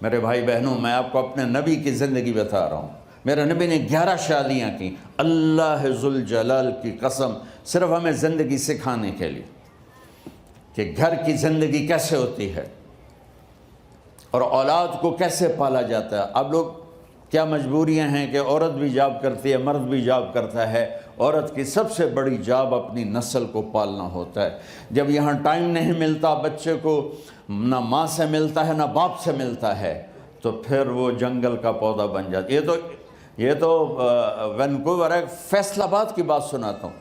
میرے بھائی بہنوں، میں آپ کو اپنے نبی کی زندگی بتا رہا ہوں۔ میرے نبی نے 11 شادیاں کی، اللہ ذوالجلال کی قسم، صرف ہمیں زندگی سکھانے کے لیے کہ گھر کی زندگی کیسے ہوتی ہے اور اولاد کو کیسے پالا جاتا ہے۔ اب لوگ کیا مجبوریاں ہیں کہ عورت بھی جاب کرتی ہے، مرد بھی جاب کرتا ہے۔ عورت کی سب سے بڑی جاب اپنی نسل کو پالنا ہوتا ہے۔ جب یہاں ٹائم نہیں ملتا بچے کو، نہ ماں سے ملتا ہے نہ باپ سے ملتا ہے، تو پھر وہ جنگل کا پودا بن جاتا ہے۔ یہ تو وینکوور ہے، فیصل آباد کی بات سناتا ہوں۔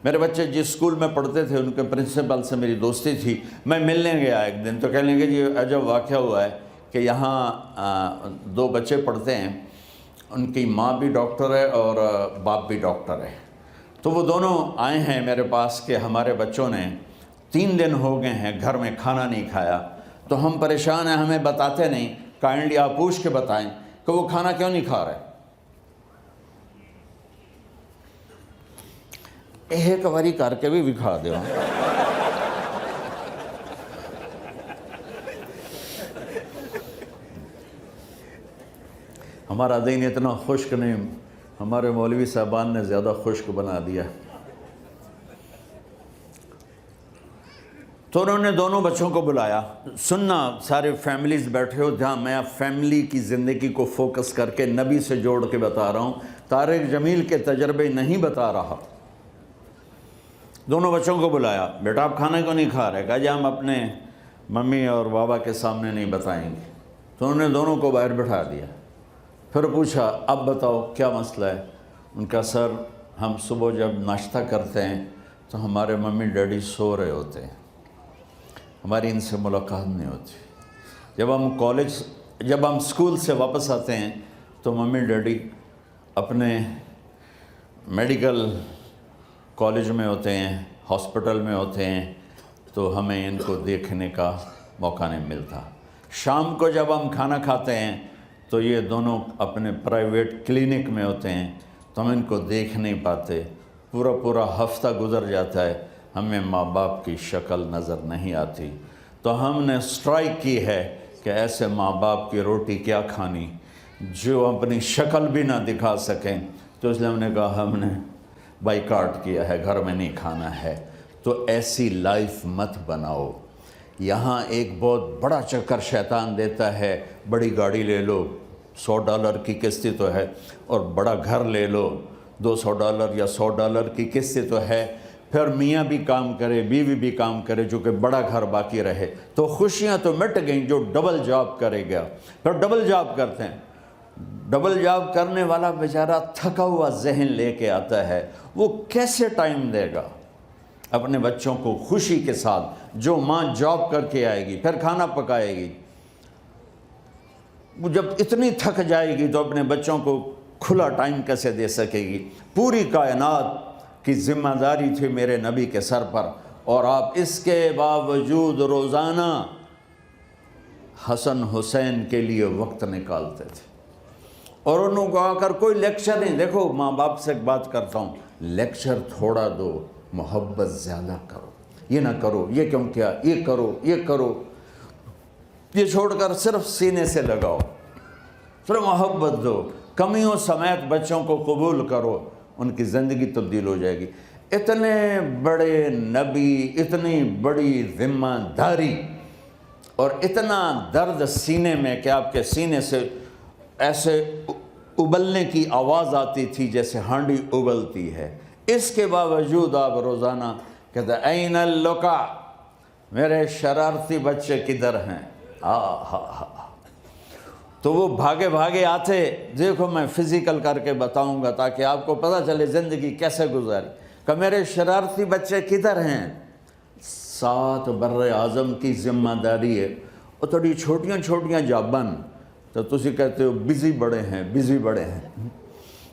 میرے بچے جس اسکول میں پڑھتے تھے ان کے پرنسپل سے میری دوستی تھی، میں ملنے گیا ایک دن، تو کہنے لگے جی عجب واقعہ ہوا ہے کہ یہاں 2 بچے پڑھتے ہیں، ان کی ماں بھی ڈاکٹر ہے اور باپ بھی ڈاکٹر ہے، تو وہ دونوں آئے ہیں میرے پاس کہ ہمارے بچوں نے 3 دن ہو گئے ہیں گھر میں کھانا نہیں کھایا، تو ہم پریشان ہیں، ہمیں بتاتے نہیں، کائنڈلی آپ پوچھ کے بتائیں کہ وہ کھانا کیوں نہیں کھا رہے۔ ایک باری کر کے بھی دکھا دو۔ ہمارا دین اتنا خشک نہیں، ہمارے مولوی صاحبان نے زیادہ خشک بنا دیا۔ تو انہوں نے دونوں بچوں کو بلایا، سننا سارے فیملیز بیٹھے ہو جہاں میں فیملی کی زندگی کو فوکس کر کے نبی سے جوڑ کے بتا رہا ہوں، طارق جمیل کے تجربے نہیں بتا رہا۔ دونوں بچوں کو بلایا، بیٹا آپ کھانا کیوں نہیں کھا رہے؟ کہا جی ہم اپنے ممی اور بابا کے سامنے نہیں بتائیں گے۔ تو انہوں نے دونوں کو باہر بٹھا دیا، پھر پوچھا اب بتاؤ کیا مسئلہ ہے؟ ان کا سر ہم صبح جب ناشتہ کرتے ہیں تو ہمارے ممی ڈیڈی سو رہے ہوتے ہیں، ہماری ان سے ملاقات نہیں ہوتی۔ جب ہم اسکول سے واپس آتے ہیں تو ممی ڈیڈی اپنے میڈیکل کالج میں ہوتے ہیں، ہاسپٹل میں ہوتے ہیں، تو ہمیں ان کو دیکھنے کا موقع نہیں ملتا۔ شام کو جب ہم کھانا کھاتے ہیں تو یہ دونوں اپنے پرائیویٹ کلینک میں ہوتے ہیں، تو ہم ان کو دیکھ نہیں پاتے۔ پورا ہفتہ گزر جاتا ہے، ہمیں ماں باپ کی شکل نظر نہیں آتی۔ تو ہم نے سٹرائک کی ہے کہ ایسے ماں باپ کی روٹی کیا کھانی جو اپنی شکل بھی نہ دکھا سکیں، تو اس لیے ہم نے کہا ہم نے بائیکاٹ کیا ہے، گھر میں نہیں کھانا ہے۔ تو ایسی لائف مت بناؤ۔ یہاں ایک بہت بڑا چکر شیطان دیتا ہے، بڑی گاڑی لے لو، $100 کی قسط تو ہے، اور بڑا گھر لے لو، $200 یا $100 کی قسط تو ہے، پھر میاں بھی کام کرے، بیوی بھی کام کرے، جو کہ بڑا گھر باقی رہے، تو خوشیاں تو مٹ گئیں۔ جو ڈبل جاب کرے گا، پھر ڈبل جاب کرتے ہیں، ڈبل جاب کرنے والا بیچارہ تھکا ہوا ذہن لے کے آتا ہے، وہ کیسے ٹائم دے گا اپنے بچوں کو خوشی کے ساتھ؟ جو ماں جاب کر کے آئے گی، پھر کھانا پکائے گی، وہ جب اتنی تھک جائے گی تو اپنے بچوں کو کھلا ٹائم کیسے دے سکے گی؟ پوری کائنات کی ذمہ داری تھی میرے نبی کے سر پر، اور آپ اس کے باوجود روزانہ حسن حسین کے لیے وقت نکالتے تھے۔ اور انہوں کو آ کر کوئی لیکچر نہیں، دیکھو ماں باپ سے ایک بات کرتا ہوں، لیکچر تھوڑا دو، محبت زیادہ کرو۔ یہ نہ کرو، یہ کیوں کیا، یہ کرو، یہ کرو، یہ چھوڑ کر صرف سینے سے لگاؤ، صرف محبت دو، کمیوں سمیت بچوں کو قبول کرو، ان کی زندگی تبدیل ہو جائے گی۔ اتنے بڑے نبی، اتنی بڑی ذمہ داری اور اتنا درد سینے میں کہ آپ کے سینے سے ایسے ابلنے کی آواز آتی تھی جیسے ہانڈی ابلتی ہے، اس کے باوجود آپ روزانہ کہتے ہیں این اللقا، میرے شرارتی بچے کدھر ہیں؟ تو وہ بھاگے بھاگے آتے، دیکھو میں فزیکل کر کے بتاؤں گا تاکہ آپ کو پتہ چلے زندگی کیسے گزاری، کہ میرے شرارتی بچے کدھر ہیں؟ 7 بر اعظم کی ذمہ داری ہے، اور تھوڑی چھوٹیاں چھوٹیاں جابن تو تسی کہتے ہو بزی بڑے ہیں، بزی بڑے ہیں۔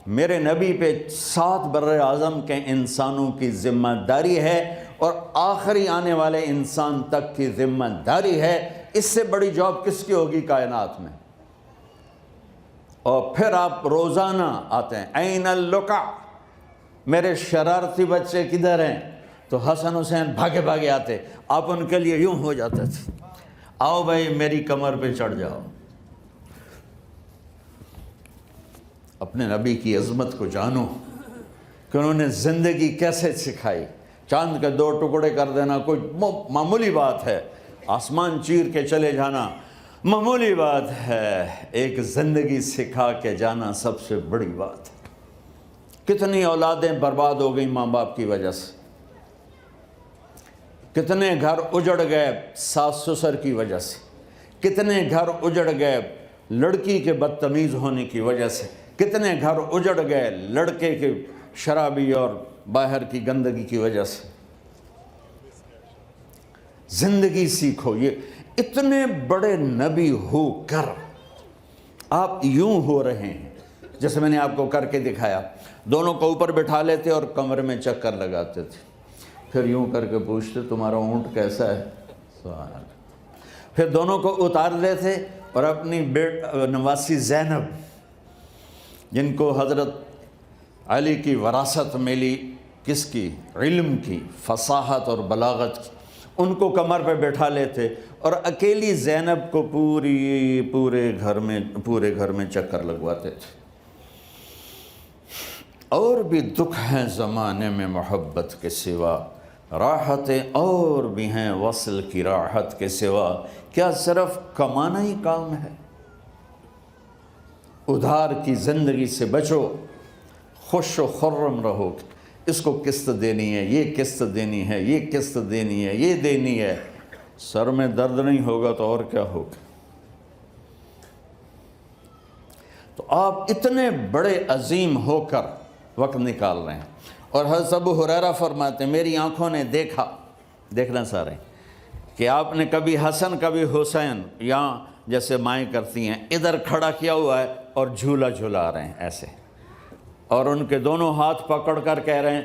میرے نبی پہ 7 بر اعظم کے انسانوں کی ذمہ داری ہے، اور آخری آنے والے انسان تک کی ذمہ داری ہے۔ اس سے بڑی جاب کس کی ہوگی کائنات میں؟ اور پھر آپ روزانہ آتے ہیں این اللقا، میرے شرارتی بچے کدھر ہیں؟ تو حسن حسین بھاگے بھاگے آتے، آپ ان کے لیے یوں ہو جاتے تھے، آؤ بھائی میری کمر پہ چڑھ جاؤ۔ اپنے نبی کی عظمت کو جانو کہ انہوں نے زندگی کیسے سکھائی۔ چاند کے 2 ٹکڑے کر دینا کوئی معمولی بات ہے، آسمان چیر کے چلے جانا معمولی بات ہے، ایک زندگی سکھا کے جانا سب سے بڑی بات ہے۔ کتنی اولادیں برباد ہو گئی ماں باپ کی وجہ سے، کتنے گھر اجڑ گئے ساس سسر کی وجہ سے، کتنے گھر اجڑ گئے لڑکی کے بدتمیز ہونے کی وجہ سے، کتنے گھر اجڑ گئے لڑکے کے شرابی اور باہر کی گندگی کی وجہ سے۔ زندگی سیکھو۔ یہ اتنے بڑے نبی ہو کر آپ یوں ہو رہے ہیں جیسے میں نے آپ کو کر کے دکھایا، دونوں کو اوپر بٹھا لیتے اور کمر میں چکر لگاتے تھے، پھر یوں کر کے پوچھتے تمہارا اونٹ کیسا ہے؟ سبحان اللہ۔ پھر دونوں کو اتار لیتے اور اپنی نواسی زینب، جن کو حضرت علی کی وراثت ملی، کس کی؟ علم کی، فصاحت اور بلاغت کی، ان کو کمر پہ بٹھا لیتے اور اکیلی زینب کو پورے گھر میں چکر لگواتے تھے۔ اور بھی دکھ ہیں زمانے میں محبت کے سوا، راحتیں اور بھی ہیں وصل کی راحت کے سوا، کیا صرف کمانا ہی کام ہے؟ ادھار کی زندگی سے بچو، خوش و خرم رہو، اس کو قسط دینی ہے، یہ قسط دینی ہے، یہ قسط دینی ہے، یہ دینی ہے، سر میں درد نہیں ہوگا تو اور کیا ہوگا؟ تو آپ اتنے بڑے عظیم ہو کر وقت نکال رہے ہیں، اور حضرت ابو ہریرہ فرماتے ہیں میری آنکھوں نے دیکھنا سارے کہ آپ نے کبھی حسن کبھی حسین، یہاں جیسے مائیں کرتی ہیں ادھر کھڑا کیا ہوا ہے اور جھولا جھلا رہے ہیں ایسے، اور ان کے دونوں ہاتھ پکڑ کر کہہ رہے ہیں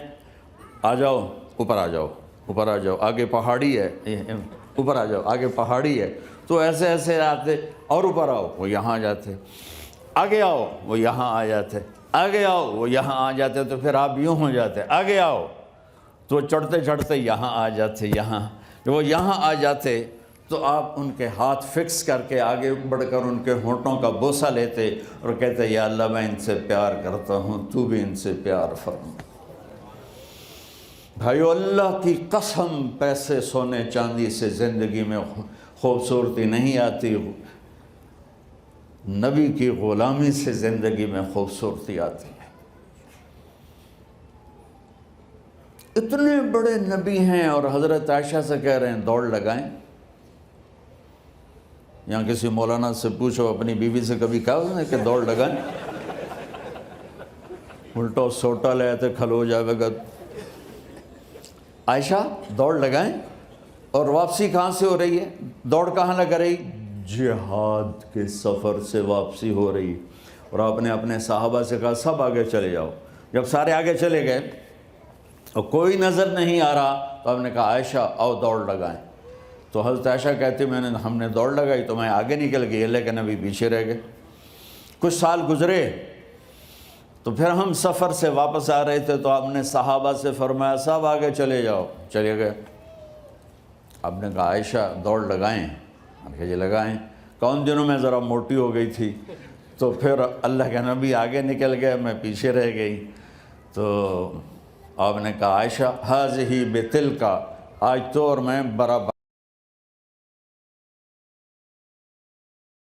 آ جاؤ اوپر، آ جاؤ اوپر، آ جاؤ، آگے پہاڑی ہے، اوپر آ جاؤ، آگے پہاڑی ہے۔ تو ایسے ایسے آتے، اور اوپر آؤ، وہ یہاں آ جاتے، آگے آؤ، وہ یہاں آ جاتے، آگے آؤ، وہ یہاں آ جاتے، تو پھر آپ یوں ہو جاتے، آگے آؤ، تو چڑھتے چڑھتے یہاں آ جاتے، یہاں جب وہ یہاں آ جاتے تو آپ ان کے ہاتھ فکس کر کے آگے بڑھ کر ان کے ہونٹوں کا بوسہ لیتے اور کہتے یا اللہ میں ان سے پیار کرتا ہوں، تو بھی ان سے پیار فرما۔ بھائیو اللہ کی قسم، پیسے سونے چاندی سے زندگی میں خوبصورتی نہیں آتی، نبی کی غلامی سے زندگی میں خوبصورتی آتی ہے۔ اتنے بڑے نبی ہیں اور حضرت عائشہ سے کہہ رہے ہیں دوڑ لگائیں۔ یہاں کسی مولانا سے پوچھو اپنی بیوی سے کبھی کہا اس نے کہ دوڑ لگائیں؟ الٹا سوٹا لے آتے کھلو جائے گا۔ عائشہ دوڑ لگائیں، اور واپسی کہاں سے ہو رہی ہے؟ دوڑ کہاں لگ رہی؟ جہاد کے سفر سے واپسی ہو رہی، اور آپ نے اپنے صحابہ سے کہا سب آگے چلے جاؤ۔ جب سارے آگے چلے گئے اور کوئی نظر نہیں آ رہا تو آپ نے کہا عائشہ آؤ دوڑ لگائیں۔ تو حضرت عائشہ کہتی ہم نے دوڑ لگائی تو میں آگے نکل گئی، لیکن ابھی پیچھے رہ گئے۔ کچھ سال گزرے تو پھر ہم سفر سے واپس آ رہے تھے تو آپ نے صحابہ سے فرمایا سب آگے چلے جاؤ، چلے گئے۔ آپ نے کہا عائشہ دوڑ لگائیں؟ میں نے کہا جی لگائیں۔ کون دنوں میں ذرا موٹی ہو گئی تھی، تو پھر اللہ کے نبی آگے نکل گئے، میں پیچھے رہ گئی۔ تو آپ نے کہا عائشہ ھذہ بتلک، آج تو اور میں برابر۔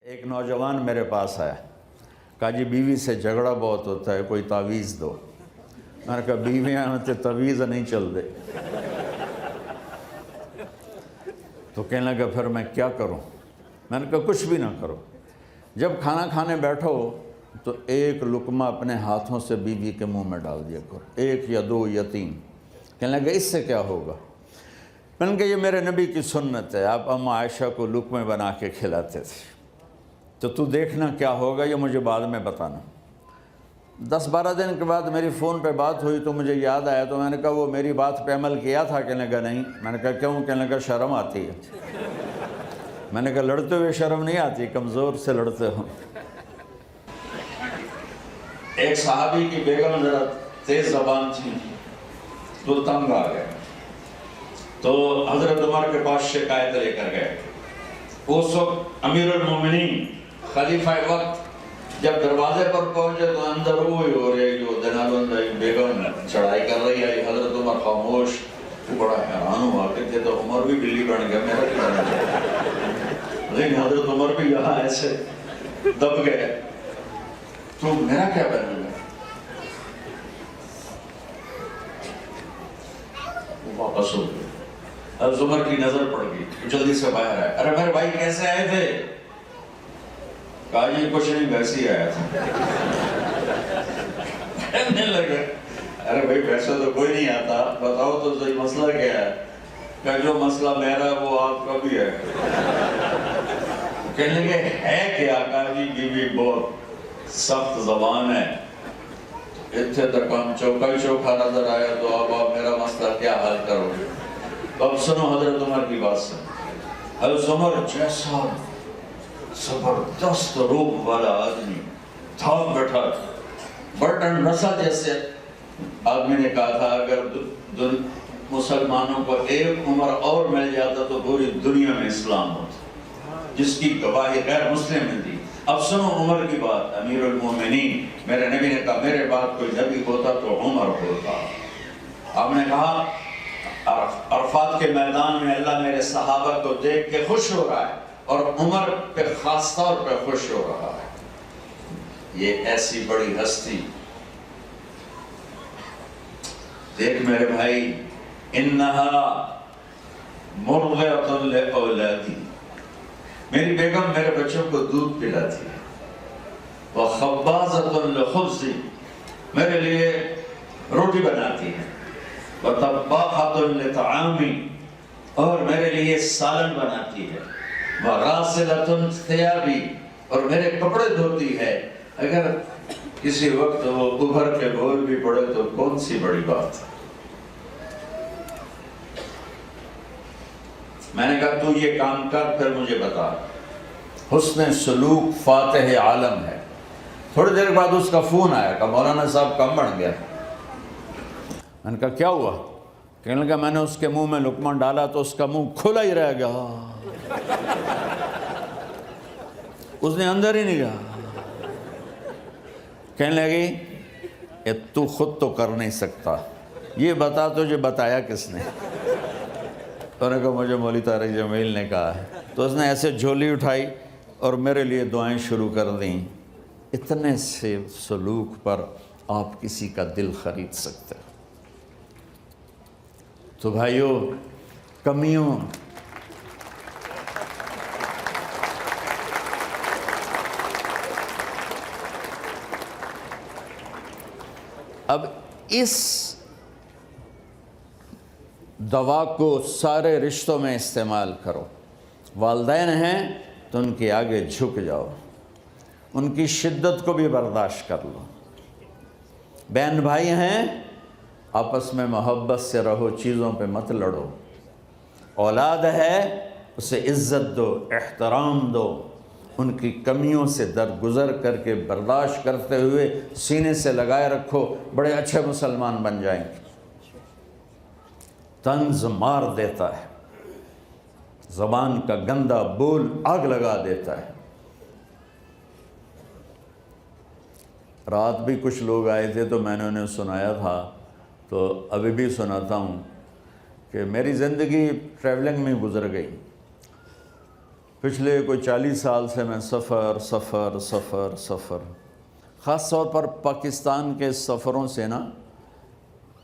ایک نوجوان میرے پاس آیا، کہا جی بیوی سے جھگڑا بہت ہوتا ہے، کوئی تعویذ دو۔ میں نے کہا بیویاں ہوتے تعویذ نہیں چل دے۔ تو کہنے لگا پھر میں کیا کروں؟ میں نے کہا کچھ بھی نہ کرو، جب کھانا کھانے بیٹھو تو ایک لقمہ اپنے ہاتھوں سے بیوی کے منہ میں ڈال دیا کرو، 1 یا 2 یا 3۔ کہنے لگا اس سے کیا ہوگا؟ میں نے کہا یہ میرے نبی کی سنت ہے، آپ اماں عائشہ کو لقمے بنا کے کھلاتے تھے، تو دیکھنا کیا ہوگا، یہ مجھے بعد میں بتانا۔ 10-12 دن کے بعد میری فون پہ بات ہوئی تو مجھے یاد آیا، تو میں نے کہا وہ میری بات پہ عمل کیا تھا؟ کہنے لگا نہیں۔ میں نے کہا کیوں؟ کہنے لگا شرم آتی ہے۔ میں نے کہا لڑتے ہوئے شرم نہیں آتی، کمزور سے لڑتے ہو۔ ایک صحابی کی بیگم ذرا تیز زبان تھی تو تنگ آ گئے، تو حضرت عمر کے پاس شکایت لے کر گئے۔ اس وقت امیر المومنین خلیفہ وقت جب دروازے پر پہنچے تو اندر ہوئی ہو رہی جو دنالون بیگم چڑھائی کر رہی ہے، حضرت عمر خاموش۔ وہ بڑا حیران ہوا کہ تو عمر بھی بلی بن گیا، میرا کیا بن گیا؟ لیکن حضرت عمر بھی یہاں ایسے دب گئے، تو میرا کیا بن گیا؟ وہ واپس ہو گئے۔ حضرت عمر کی نظر پڑ گئی، جلدی سے باہر آئے۔ ارے میرے بھائی کیسے آئے تھے؟ کہا جی کچھ نہیں، ویسے ہی آیا تھا۔ کہنے لگے ارے بھائی ویسے تو کوئی نہیں آتا، بتاؤ تو صحیح مسئلہ کیا ہے؟ کہ جو مسئلہ میرا وہ آپ کا بھی ہے۔ کہنے لگے ہے کیا؟ کہا جی بیوی بہت سخت زبان ہے، اتنے تک ہم چوکا ہی چوکھا نظر آیا، تو اب آپ میرا مسئلہ کیا حل کرو؟ اب سنو حضرت عمر کی بات سے۔ حضرت عمر جیسا زبردست روح والا آدمی تھا بیٹھا، برٹن رسا جیسے آدمی نے کہا تھا اگر مسلمانوں کو ایک عمر اور مل جاتا تو پوری دنیا میں اسلام ہوتا، جس کی گواہی غیر مسلم نے دی۔ اب سنو عمر کی بات، امیر المومنین، میرے نبی نے کہا میرے بعد کوئی نبی ہوتا تو عمر ہوتا۔ آپ نے کہا عرفات کے میدان میں اللہ میرے صحابہ کو دیکھ کے خوش ہو رہا ہے، اور عمر پہ خاص طور پہ خوش ہو رہا ہے۔ یہ ایسی بڑی ہستی، دیکھ میرے بھائی، انہا مرضعۃ لاولادی، میری بیگم میرے بچوں کو دودھ پلاتی ہے، وخبازۃ لخبزی، میرے لیے روٹی بناتی ہے، وطباخۃ لطعامی، اور میرے لیے سالن بناتی ہے، وغاسلۃ ثیابی، اور میرے کپڑے دھوتی ہے۔ اگر کسی وقت وہ ابھر کے بول بھی پڑے تو کون سی بڑی بات؟ میں نے کہا تو یہ کام کر پھر مجھے بتا۔ حسن سلوک فاتح عالم ہے۔ تھوڑی دیر بعد اس کا فون آیا کہ مولانا صاحب کم بڑھ گیا۔ میں نے کہا کیا ہوا؟ کہنے لگا میں نے اس کے منہ میں لقمہ ڈالا تو اس کا منہ کھلا ہی رہ گیا، اس نے اندر ہی نہیں گیا۔ کہنے لگی کہ تو خود تو کر نہیں سکتا، یہ بتا تجھے بتایا کس نے؟ تو نے کہا مجھے مولوی طارق جمیل نے کہا ہے۔ تو اس نے ایسے جھولی اٹھائی اور میرے لیے دعائیں شروع کر دیں۔ اتنے سے سلوک پر آپ کسی کا دل خرید سکتے ہیں۔ تو بھائیوں، کمیوں اب اس دوا کو سارے رشتوں میں استعمال کرو۔ والدین ہیں تو ان کے آگے جھک جاؤ، ان کی شدت کو بھی برداشت کر لو۔ بہن بھائی ہیں، آپس میں محبت سے رہو، چیزوں پہ مت لڑو۔ اولاد ہے، اسے عزت دو، احترام دو، ان کی کمیوں سے درگزر کر کے برداشت کرتے ہوئے سینے سے لگائے رکھو، بڑے اچھے مسلمان بن جائیں گے۔ طنز مار دیتا ہے، زبان کا گندا بول آگ لگا دیتا ہے۔ رات بھی کچھ لوگ آئے تھے تو میں نے انہیں سنایا تھا، تو ابھی بھی سناتا ہوں کہ میری زندگی ٹریولنگ میں گزر گئی۔ پچھلے کوئی 40 سال سے میں سفر سفر سفر سفر، خاص طور پر پاکستان کے سفروں سے نا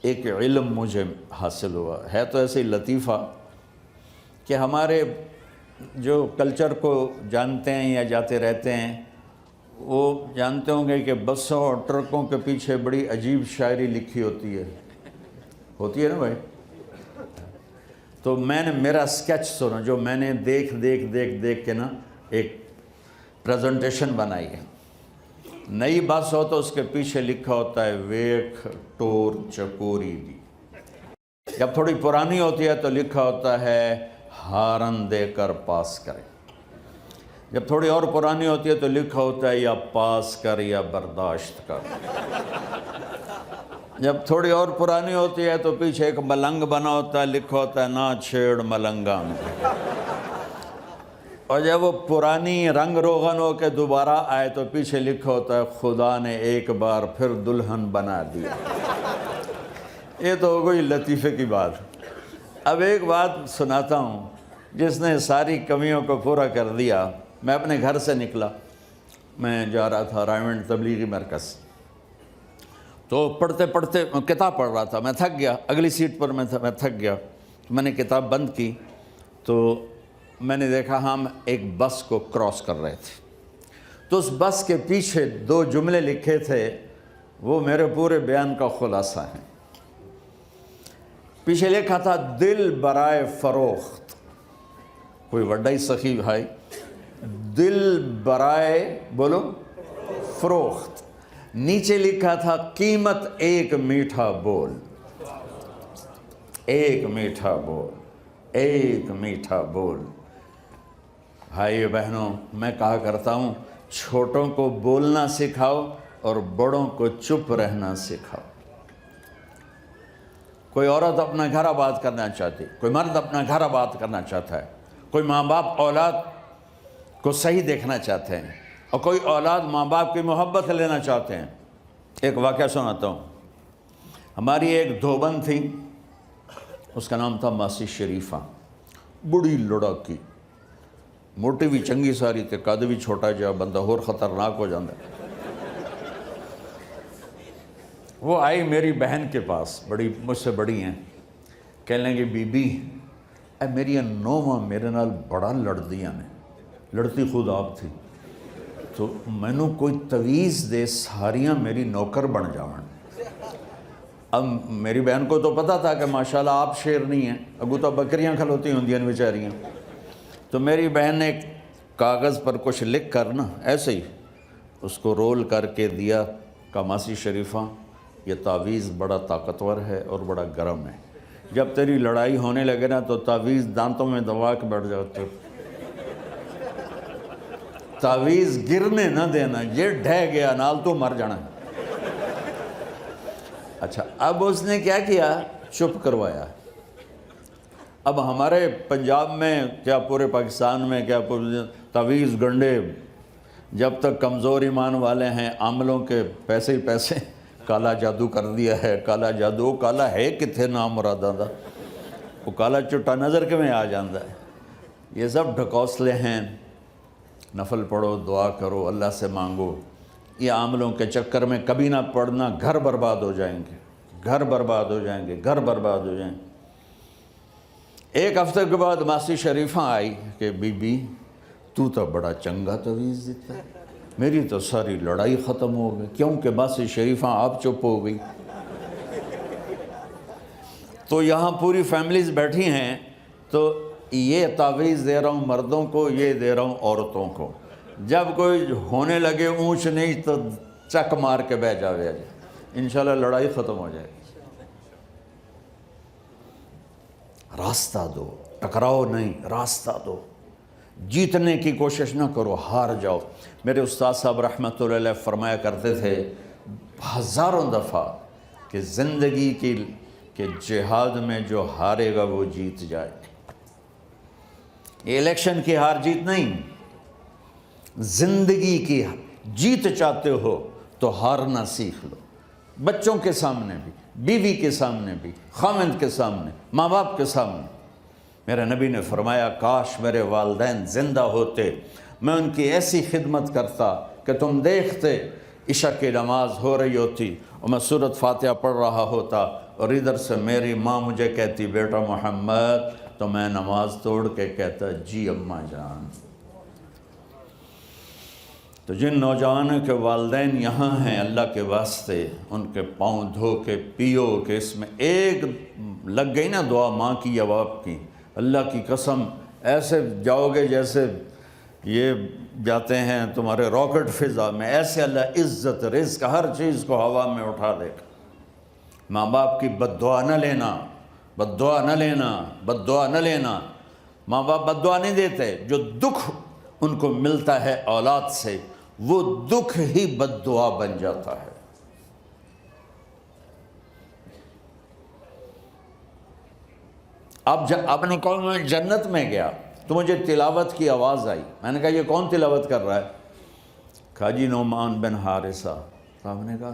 ایک علم مجھے حاصل ہوا ہے۔ تو ایسے ہی لطیفہ کہ ہمارے جو کلچر کو جانتے ہیں یا جاتے رہتے ہیں وہ جانتے ہوں گے کہ بسوں اور ٹرکوں کے پیچھے بڑی عجیب شاعری لکھی ہوتی ہے نا بھائی۔ تو میں نے میرا سکیچ سنا، جو میں نے دیکھ کے نا ایک پریزنٹیشن بنائی ہے۔ نئی بس ہو تو اس کے پیچھے لکھا ہوتا ہے ویکھ ٹور چکوری دی، جب تھوڑی پرانی ہوتی ہے تو لکھا ہوتا ہے ہارن دے کر پاس کرے، جب تھوڑی اور پرانی ہوتی ہے تو لکھا ہوتا ہے یا پاس کر یا برداشت کر، جب تھوڑی اور پرانی ہوتی ہے تو پیچھے ایک ملنگ بنا ہوتا ہے، لکھا ہوتا ہے نہ چھیڑ ملنگاں میں، اور جب وہ پرانی رنگ روغن ہو کے دوبارہ آئے تو پیچھے لکھا ہوتا ہے خدا نے ایک بار پھر دلہن بنا دیا۔ یہ تو ہو گئی لطیفے کی بات۔ اب ایک بات سناتا ہوں جس نے ساری کمیوں کو پورا کر دیا۔ میں اپنے گھر سے نکلا، میں جا رہا تھا رائمنڈ تبلیغی مرکز، تو پڑھتے پڑھتے کتاب پڑھ رہا تھا، میں تھک گیا، اگلی سیٹ پر میں تھک گیا، میں نے کتاب بند کی تو میں نے دیکھا ہم ایک بس کو کراس کر رہے تھے، تو اس بس کے پیچھے 2 جملے لکھے تھے، وہ میرے پورے بیان کا خلاصہ ہیں۔ پیچھے لکھا تھا دل برائے فروخت، کوئی وڈا ہی سخی بھائی، دل برائے بولو فروخت، نیچے لکھا تھا قیمت ایک میٹھا بول، ایک میٹھا بول، ایک میٹھا بول۔ بھائی بہنوں، میں کہا کرتا ہوں چھوٹوں کو بولنا سکھاؤ اور بڑوں کو چپ رہنا سکھاؤ۔ کوئی عورت اپنا گھر آباد کرنا چاہتی، کوئی مرد اپنا گھر آباد کرنا چاہتا ہے، کوئی ماں باپ اولاد کو صحیح دیکھنا چاہتے ہیں، اور کوئی اولاد ماں باپ کی محبت لینا چاہتے ہیں۔ ایک واقعہ سناتا ہوں۔ ہماری ایک دھوبن تھی، اس کا نام تھا ماسی شریفہ، بڑی لڑاکی، موٹی بھی چنگی ساری تے، قد بھی چھوٹا جا، بندہ اور خطرناک ہو جاتا ہے۔ وہ آئی میری بہن کے پاس، بڑی مجھ سے بڑی ہیں، کہنے لگی بی بی اے میری نوواں میرے نال بڑا لڑدیاں نے، لڑتی خود آپ تھی، تو میں نے کوئی تویز دے ساریاں میری نوکر بن جاون۔ اب میری بہن کو تو پتہ تھا کہ ماشاءاللہ آپ شیر نہیں ہیں، اگو تو بکریاں کھلوتی ہوندیاں بیچاریاں، تو میری بہن نے کاغذ پر کچھ لکھ کر نا ایسے ہی اس کو رول کر کے دیا کہ ماسی شریفہ یہ تعویذ بڑا طاقتور ہے اور بڑا گرم ہے، جب تیری لڑائی ہونے لگے نا تو تعویذ دانتوں میں دبا کے بیٹھ جاتے، تعویذ گرنے نہ دینا، یہ ڈھہ گیا نال تو مر جانا۔ اچھا، اب اس نے کیا کیا، چپ کروایا۔ اب ہمارے پنجاب میں کیا پورے پاکستان میں کیا تعویذ گنڈے جب تک کمزور ایمان والے ہیں، عاملوں کے پیسے ہی پیسے، کالا جادو کر دیا ہے، کالا جادو، وہ کالا ہے کتھے نام مراداں دا، وہ کالا چٹا نظر کے میں آ جاندہ ہے۔ یہ سب ڈھکوسلے ہیں، نفل پڑھو، دعا کرو، اللہ سے مانگو، یہ عاملوں کے چکر میں کبھی نہ پڑھنا، گھر برباد ہو جائیں گے، گھر برباد ہو جائیں گے، گھر برباد ہو جائیں گے۔ ایک ہفتے کے بعد ماسی شریفہ آئی کہ بی بی تو بڑا چنگا تویز دیتا ہے، میری تو ساری لڑائی ختم ہو گئی، کیونکہ ماسی شریفہ آپ چپ ہو گئی۔ تو یہاں پوری فیملیز بیٹھی ہیں، تو یہ تعویذ دے رہا ہوں مردوں کو، یہ دے رہا ہوں عورتوں کو، جب کوئی ہونے لگے اونچ نیچ تو چک مار کے بہ جاوے، انشاءاللہ لڑائی ختم ہو جائے گی۔ راستہ دو، ٹکراؤ نہیں، راستہ دو، جیتنے کی کوشش نہ کرو، ہار جاؤ۔ میرے استاد صاحب رحمۃ اللہ علیہ فرمایا کرتے تھے ہزاروں دفعہ کہ زندگی کے جہاد میں جو ہارے گا وہ جیت جائے، یہ الیکشن کی ہار جیت نہیں، زندگی کی جیت چاہتے ہو تو ہارنا سیکھ لو، بچوں کے سامنے بھی، بیوی کے سامنے بھی، خاوند کے سامنے، ماں باپ کے سامنے۔ میرے نبی نے فرمایا کاش میرے والدین زندہ ہوتے، میں ان کی ایسی خدمت کرتا کہ تم دیکھتے عشاء کی نماز ہو رہی ہوتی اور میں سورۃ فاتحہ پڑھ رہا ہوتا اور ادھر سے میری ماں مجھے کہتی بیٹا محمد، تو میں نماز توڑ کے کہتا جی اماں جان۔ تو جن نوجوانوں کے والدین یہاں ہیں، اللہ کے واسطے ان کے پاؤں دھو کے پیو کہ اس میں ایک لگ گئی نا دعا ماں کی یا باپ کی، اللہ کی قسم ایسے جاؤ گے جیسے یہ جاتے ہیں تمہارے راکٹ فضا میں، ایسے اللہ عزت رزق ہر چیز کو ہوا میں اٹھا دے گا۔ ماں باپ کی بد دعا نہ لینا، بد دعا نہ لینا، بد دعا نہ لینا۔ ماں باپ بد دعا نہیں دیتے، جو دکھ ان کو ملتا ہے اولاد سے وہ دکھ ہی بد دعا بن جاتا ہے۔ اب نے کہا میں جنت میں گیا تو مجھے تلاوت کی آواز آئی، میں نے کہا یہ کون تلاوت کر رہا ہے؟ کہا جی نعمان بن حارثہ۔ صاحب نے کہا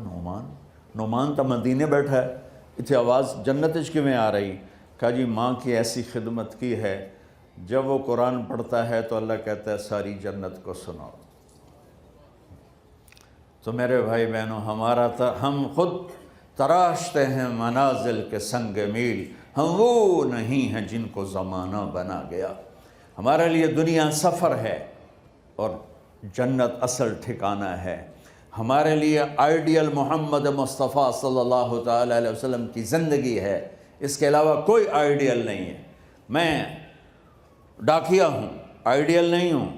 نعمان تو مدینے بیٹھا ہے، اتنی آواز جنت کی میں آ رہی؟ کہا جی ماں کی ایسی خدمت کی ہے، جب وہ قرآن پڑھتا ہے تو اللہ کہتا ہے ساری جنت کو سناؤ۔ تو میرے بھائی بہنوں، ہم خود تراشتے ہیں منازل کے سنگ میل، ہم وہ نہیں ہیں جن کو زمانہ بنا گیا۔ ہمارے لیے دنیا سفر ہے اور جنت اصل ٹھکانہ ہے۔ ہمارے لیے آئیڈیل محمد مصطفیٰ صلی اللہ تعالیٰ علیہ وسلم کی زندگی ہے، اس کے علاوہ کوئی آئیڈیل نہیں ہے۔ میں ڈاکیا ہوں، آئیڈیل نہیں ہوں،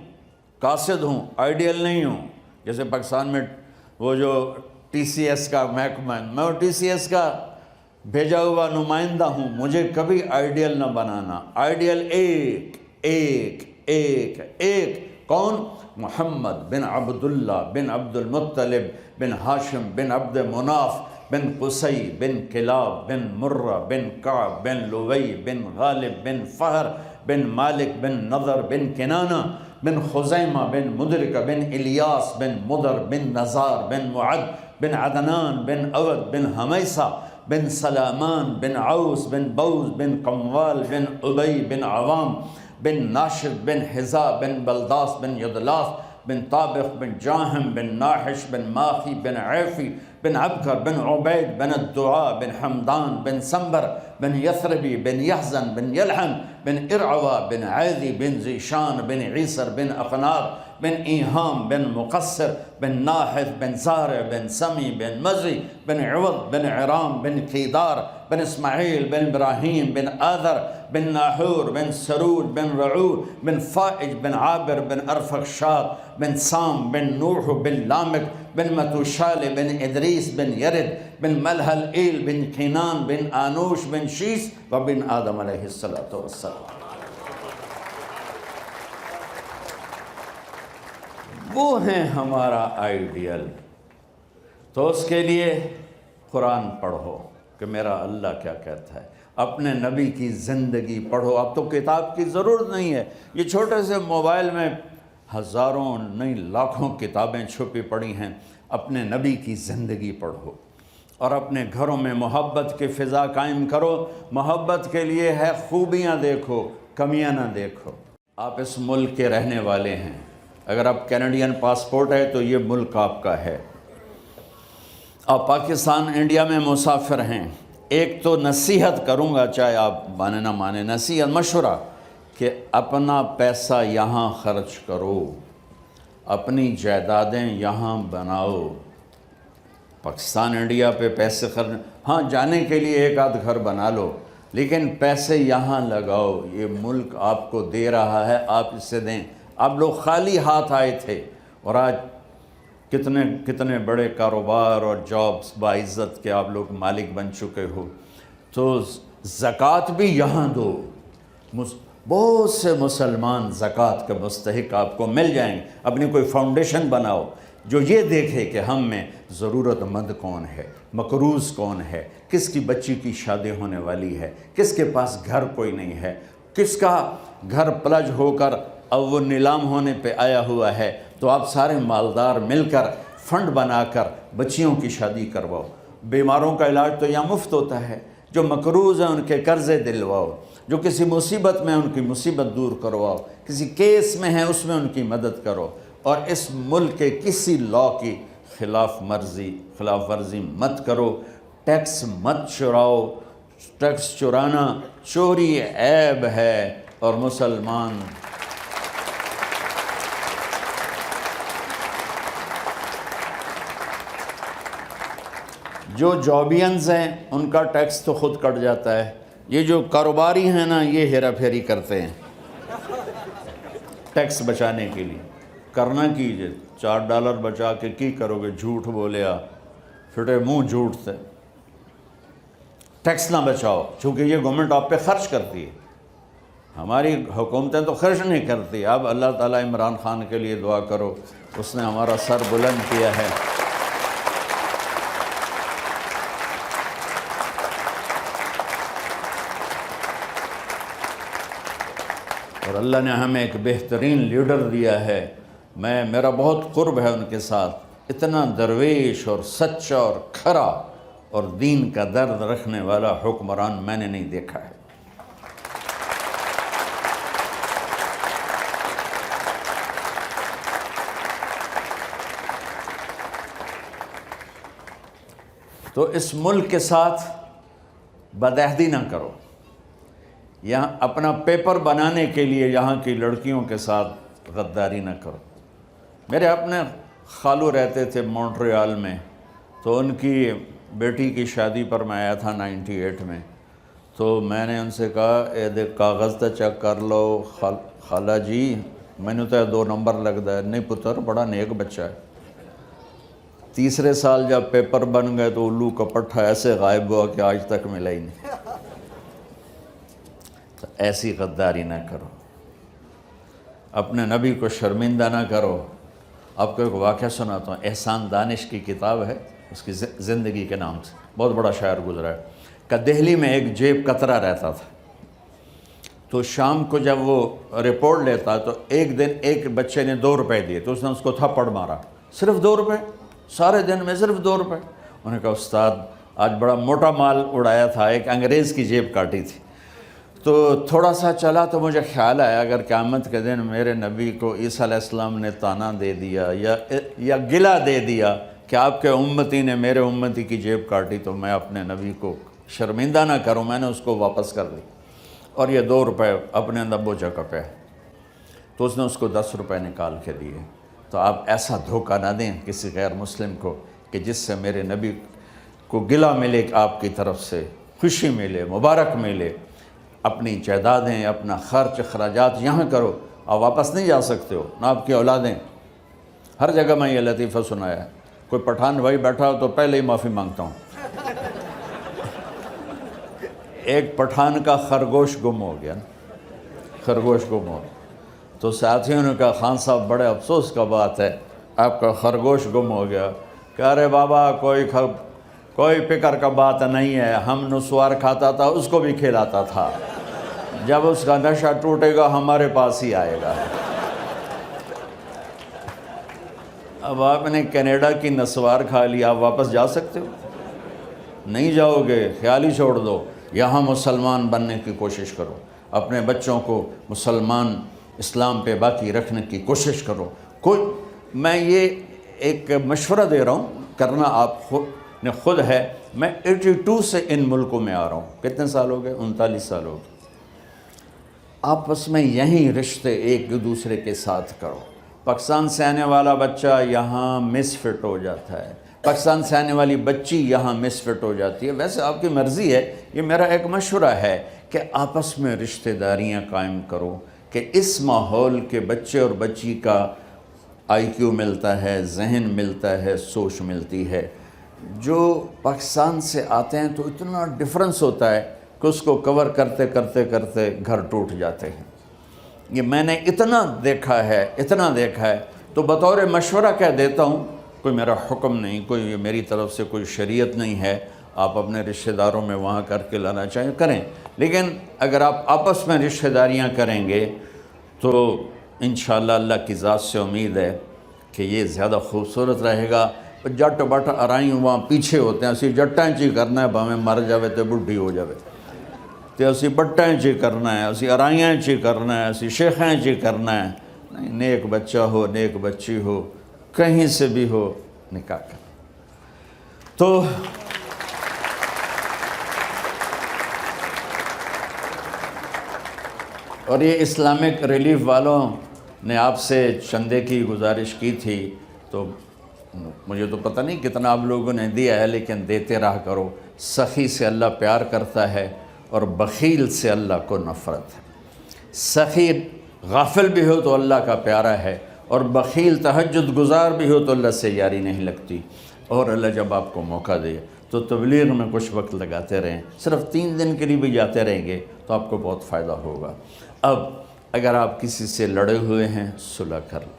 قاصد ہوں، آئیڈیل نہیں ہوں۔ جیسے پاکستان میں وہ جو ٹی سی ایس کا محکمہ ہے، میں وہ ٹی سی ایس کا بھیجا ہوا نمائندہ ہوں، مجھے کبھی آئیڈیل نہ بنانا۔ آئیڈیل ایک ایک ایک ایک کون؟ محمد بن عبداللہ بن عبد المطلب بن ہاشم بن عبد مناف بن قصی بن کلاب بن مرہ بن کعب بن لوی بن غالب بن فہر بن مالک بن نضر بن کنانہ بن خزیمہ بن مدرکہ بن الیاس بن مدر بن نزار بن معد بن عدنان بن اود بن حمیسہ بن سلامان بن عوس بن بوز بن قموال بن ابی بن عوام بن ناشد بن حزا بن بلداس بن یدلاس بن طابق بن جاہم بن ناحش بن ماخی بن عیفی بن عبکر بن عبید بن الدعاء بن حمدان بن سنبر بن یثربی بن یحزن بن یلحن بن ارعوا بن عیدی بن زیشان بن عیسر بن اقناب بن ایہام بن مقصر بن ناحث بن زارع بن سمی بن مزی بن عوض بن عرام بن قیدار بن اسماعیل بن ابراہیم بن آذر بن ناحور بن سرود بن رعور بن فائج بن عابر بن ارفخشاد بن سام بن نوح بن لامک بن متوشال بن ادریس بن یرد بن ملحل ایل بن کینان بن آنوش بن شیس و بن آدم علیہ السلام۔ وہ ہیں ہمارا آئیڈیل۔ تو اس کے لیے قرآن پڑھو کہ میرا اللہ کیا کہتا ہے، اپنے نبی کی زندگی پڑھو۔ اب تو کتاب کی ضرورت نہیں ہے، یہ چھوٹے سے موبائل میں ہزاروں نہیں لاکھوں کتابیں چھپی پڑی ہیں۔ اپنے نبی کی زندگی پڑھو اور اپنے گھروں میں محبت کی فضا قائم کرو۔ محبت کے لیے ہے خوبیاں دیکھو، کمیاں نہ دیکھو۔ آپ اس ملک کے رہنے والے ہیں، اگر آپ کینیڈین پاسپورٹ ہے تو یہ ملک آپ کا ہے۔ آپ پاکستان انڈیا میں مسافر ہیں۔ ایک تو نصیحت کروں گا، چاہے آپ مانے نہ مانے، نصیحت مشورہ کہ اپنا پیسہ یہاں خرچ کرو، اپنی جائیدادیں یہاں بناؤ۔ پاکستان انڈیا پہ پیسے خرچ، ہاں جانے کے لیے ایک آدھ گھر بنا لو، لیکن پیسے یہاں لگاؤ۔ یہ ملک آپ کو دے رہا ہے، آپ اسے دیں۔ آپ لوگ خالی ہاتھ آئے تھے اور آج کتنے بڑے کاروبار اور جابز باعزت کے آپ لوگ مالک بن چکے ہو۔ تو زکوٰۃ بھی یہاں دو، بہت سے مسلمان زکوٰۃ کے مستحق آپ کو مل جائیں گے۔ اپنی کوئی فاؤنڈیشن بناؤ جو یہ دیکھے کہ ہم میں ضرورت مند کون ہے، مقروض کون ہے، کس کی بچی کی شادی ہونے والی ہے، کس کے پاس گھر کوئی نہیں ہے۔ کس کا گھر پلج ہو کر اب وہ نیلام ہونے پہ آیا ہوا ہے، تو آپ سارے مالدار مل کر فنڈ بنا کر بچیوں کی شادی کرواؤ، بیماروں کا علاج تو یہاں مفت ہوتا ہے، جو مقروض ہیں ان کے قرضے دلواؤ، جو کسی مصیبت میں ان کی مصیبت دور کرواؤ، کسی کیس میں ہیں اس میں ان کی مدد کرو، اور اس ملک کے کسی لا کی خلاف ورزی مت کرو، ٹیکس مت چراؤ، ٹیکس چرانا چوری عیب ہے، اور مسلمان جو جابینز ہیں ان کا ٹیکس تو خود کٹ جاتا ہے، یہ جو کاروباری ہیں نا یہ ہیرا پھیری کرتے ہیں ٹیکس بچانے کے لیے، کرنا کیجئے، $4 بچا کے کی کرو گے، جھوٹ بولیا پھٹے منہ جھوٹ سے، ٹیکس نہ بچاؤ، چونکہ یہ گورنمنٹ آپ پہ خرچ کرتی ہے، ہماری حکومتیں تو خرچ نہیں کرتی۔ اب اللہ تعالیٰ عمران خان کے لیے دعا کرو، اس نے ہمارا سر بلند کیا ہے۔ اور اللہ نے ہمیں ایک بہترین لیڈر دیا ہے، میرا بہت قرب ہے ان کے ساتھ، اتنا درویش اور سچا اور کھرا اور دین کا درد رکھنے والا حکمران میں نے نہیں دیکھا ہے۔ تو اس ملک کے ساتھ بدعہدی نہ کرو، یہاں اپنا پیپر بنانے کے لیے یہاں کی لڑکیوں کے ساتھ غداری نہ کرو۔ میرے اپنے خالو رہتے تھے مونٹریال میں، تو ان کی بیٹی کی شادی پر میں آیا تھا 98 میں، تو میں نے ان سے کہا اے دیکھ کاغذ تو چیک کر لو خالہ جی، میں نے تو 2 نمبر لگتا ہے، نہیں پتر بڑا نیک بچہ ہے۔ تیسرے سال جب پیپر بن گئے تو الو کا پٹھا ایسے غائب ہوا کہ آج تک ملا ہی نہیں۔ تو ایسی غداری نہ کرو، اپنے نبی کو شرمندہ نہ کرو۔ آپ کو ایک واقعہ سناتا ہوں، احسان دانش کی کتاب ہے، اس کی زندگی کے نام سے، بہت بڑا شاعر گزرا ہے، کہ دہلی میں ایک جیب کترا رہتا تھا، تو شام کو جب وہ رپورٹ لیتا تو ایک دن ایک بچے نے 2 روپے دیے، تو اس نے اس کو تھپڑ مارا، صرف 2 روپے، سارے دن میں صرف 2 روپے۔ انہوں نے کہا استاد آج بڑا موٹا مال اڑایا تھا، ایک انگریز کی جیب کاٹی تھی۔ تو تھوڑا سا چلا تو مجھے خیال آیا اگر قیامت کے دن میرے نبی کو عیسیٰ علیہ السلام نے طعنہ دے دیا یا گلہ دے دیا کہ آپ کے امتی نے میرے امتی کی جیب کاٹی، تو میں اپنے نبی کو شرمندہ نہ کروں، میں نے اس کو واپس کر دی، اور یہ 2 روپے اپنے نبو جگہ پہ، تو اس نے اس کو 10 روپے نکال کے دیے۔ تو آپ ایسا دھوکہ نہ دیں کسی غیر مسلم کو کہ جس سے میرے نبی کو گلہ ملے، کہ آپ کی طرف سے خوشی ملے، مبارک ملے۔ اپنی جائیدادیں، اپنا خرچ اخراجات یہاں کرو، آپ واپس نہیں جا سکتے ہو، نہ آپ کی اولادیں۔ ہر جگہ میں یہ لطیفہ سنایا ہے، کوئی پٹھان بھائی بیٹھا ہو تو پہلے ہی معافی مانگتا ہوں۔ ایک پٹھان کا خرگوش گم ہو گیا، خرگوش گم ہو گیا، تو ساتھیوں نے کہا خان صاحب بڑے افسوس کا بات ہے، آپ کا خرگوش گم ہو گیا۔ کہ ارے بابا کوئی فکر کا بات نہیں ہے، ہم نسوار کھاتا تھا اس کو بھی کھلاتا تھا، جب اس کا نشہ ٹوٹے گا ہمارے پاس ہی آئے گا۔ اب آپ نے کینیڈا کی نسوار کھا لی، آپ واپس جا سکتے ہو؟ نہیں جاؤ گے، خیال ہی چھوڑ دو۔ یہاں مسلمان بننے کی کوشش کرو، اپنے بچوں کو مسلمان اسلام پہ باقی رکھنے کی کوشش کرو۔ میں یہ ایک مشورہ دے رہا ہوں، کرنا آپ خود ہے۔ میں 82 سے ان ملکوں میں آ رہا ہوں، کتنے سال ہو گئے؟ 39 سال ہو گئے۔ آپس میں یہیں رشتے ایک دوسرے کے ساتھ کرو۔ پاکستان سے آنے والا بچہ یہاں مس فٹ ہو جاتا ہے، پاکستان سے آنے والی بچی یہاں مس فٹ ہو جاتی ہے۔ ویسے آپ کی مرضی ہے، یہ میرا ایک مشورہ ہے کہ آپس میں رشتہ داریاں قائم کرو، کہ اس ماحول کے بچے اور بچی کا IQ ملتا ہے، ذہن ملتا ہے، سوچ ملتی ہے۔ جو پاکستان سے آتے ہیں تو اتنا ڈفرنس ہوتا ہے کہ اس کو کور کرتے کرتے کرتے گھر ٹوٹ جاتے ہیں۔ یہ میں نے اتنا دیکھا ہے، تو بطور مشورہ کہہ دیتا ہوں، کوئی میرا حکم نہیں، کوئی میری طرف سے کوئی شریعت نہیں ہے۔ آپ اپنے رشتہ داروں میں وہاں کر کے لانا چاہیں کریں، لیکن اگر آپ آپس میں رشتہ داریاں کریں گے تو انشاءاللہ اللہ کی ذات سے امید ہے کہ یہ زیادہ خوبصورت رہے گا۔ جٹ بٹ ارائیں وہاں پیچھے ہوتے ہیں، اسی جٹاں چی کرنا ہے، بھاویں مر جاوے تو بڈھی ہو جاوے، تو اسی بٹاں چی کرنا ہے، اسی ارائیاں چی کرنا ہے، اسی شیخاں چی کرنا ہے۔ نہیں، نیک بچہ ہو، نیک بچی ہو، کہیں سے بھی ہو، نکاح کر۔ تو اور یہ اسلامک ریلیف والوں نے آپ سے چندے کی گزارش کی تھی، تو مجھے تو پتہ نہیں کتنا آپ لوگوں نے دیا ہے، لیکن دیتے رہا کرو۔ سخی سے اللہ پیار کرتا ہے اور بخیل سے اللہ کو نفرت ہے۔ سخی غافل بھی ہو تو اللہ کا پیارا ہے، اور بخیل تہجد گزار بھی ہو تو اللہ سے یاری نہیں لگتی۔ اور اللہ جب آپ کو موقع دے تو تبلیغ میں کچھ وقت لگاتے رہیں، صرف 3 دن کے لیے بھی جاتے رہیں گے تو آپ کو بہت فائدہ ہوگا۔ اب اگر آپ کسی سے لڑے ہوئے ہیں صلح کر لیں،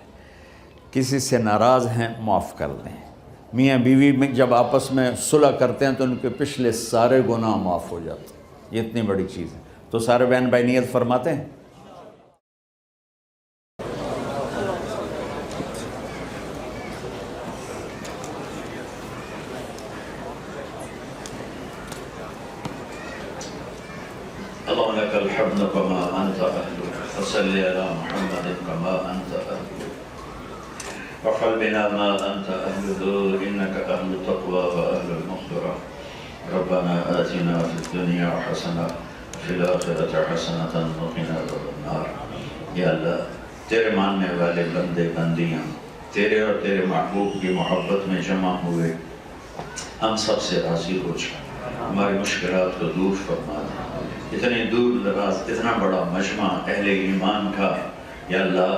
کسی سے ناراض ہیں معاف کر دیں۔ میاں بیوی میں جب آپس میں صلح کرتے ہیں تو ان کے پچھلے سارے گناہ معاف ہو جاتے ہیں، یہ اتنی بڑی چیز ہے۔ تو سارے بہن بھائی نیت فرماتے ہیں؟ اللهم لك الحمد كما أنت أهل، وصل على محمد كما أنت أهل، وافعل بنا ما أنت أهله، إنك أهل التقوى وأهل المغفرة. ربنا آتنا في الدنيا حسنة وفي الآخرة حسنة وقنا عذاب النار۔ یا اللہ، تیرے ماننے والے بندے بندیاں تیرے اور تیرے محبوب کی محبت میں جمع ہوئے، ہم سب سے راضی ہو جا، ہماری مشکلات کو دور فرما دے۔ اتنے دور دراز اتنا بڑا مجمع اہل ایمان کا، یا اللہ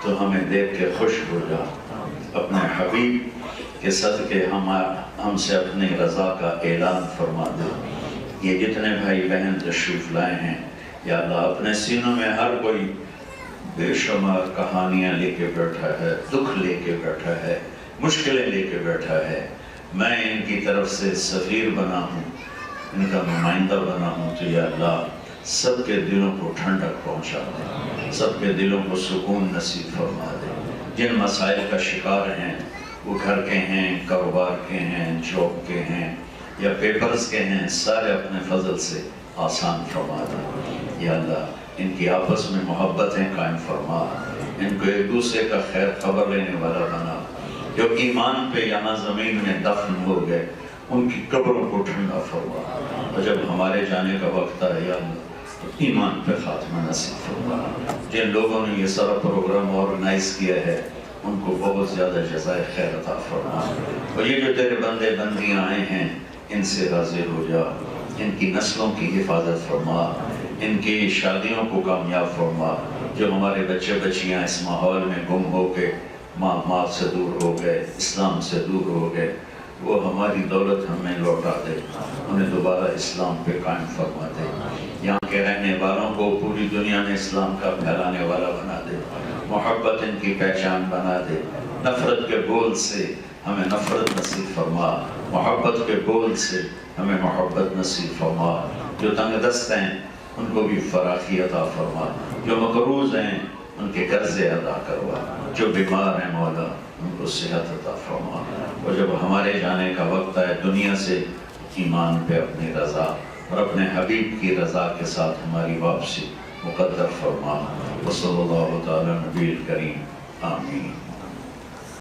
تو ہمیں دیکھ کے خوش ہو جا، اپنے حبیب کے صدقے ہم سے اپنی رضا کا اعلان فرما دے۔ یہ جتنے بھائی بہن تشریف لائے ہیں یا اللہ، اپنے سینوں میں ہر کوئی بے شمار کہانیاں لے کے بیٹھا ہے، دکھ لے کے بیٹھا ہے، مشکلیں لے کے بیٹھا ہے۔ میں ان کی طرف سے سفیر بنا ہوں، ان کا نمائندہ بنا ہوں، تو یا اللہ سب کے دلوں کو ٹھنڈک پہنچا دے، سب کے دلوں کو سکون نصیب فرما دے۔ جن مسائل کا شکار ہیں، وہ گھر کے ہیں، کاروبار کے ہیں، جاب کے ہیں یا پیپرز کے ہیں، سارے اپنے فضل سے آسان فرما دے۔ یا اللہ ان کی آپس میں محبتیں قائم فرما، ان کو ایک دوسرے کا خیر خبر لینے والا بنا۔ جو ایمان پہ یہاں زمین میں دفن ہو گئے، ان کی قبروں کو ٹھنڈا فرما، اور جب ہمارے جانے کا وقت آئے یا اللہ ایمان پہ خاتمہ نصیب فرما۔ جن لوگوں نے یہ سارا پروگرام آرگنائز کیا ہے، ان کو بہت زیادہ جزائے خیر عطا فرما، اور یہ جو تیرے بندے بندیاں آئے ہیں ان سے راضی ہو جا، ان کی نسلوں کی حفاظت فرما، ان کی شادیوں کو کامیاب فرما۔ جو ہمارے بچے بچیاں اس ماحول میں گم ہو کے ماں باپ سے دور ہو گئے، اسلام سے دور ہو گئے، وہ ہماری دولت ہمیں لوٹا دے، انہیں دوبارہ اسلام پہ قائم فرما دے۔ یہاں کے رہنے والوں کو پوری دنیا میں اسلام کا پھیلانے والا بنا دے، محبت ان کی پہچان بنا دے۔ نفرت کے بول سے ہمیں نفرت نصیب فرما، محبت کے بول سے ہمیں محبت نصیب فرما۔ جو تنگ دست ہیں ان کو بھی فراخی عطا فرما، جو مقروض ہیں ان کے قرضے ادا کروا، جو بیمار ہیں مولا ان کو صحت عطا فرما۔ اور جب ہمارے جانے کا وقت آئے دنیا سے، ایمان پہ اپنی رضا اور اپنے حبیب کی رضا کے ساتھ ہماری واپسی مقدر فرما۔ وصلی اللہ تعالی نبی الکریم، آمین۔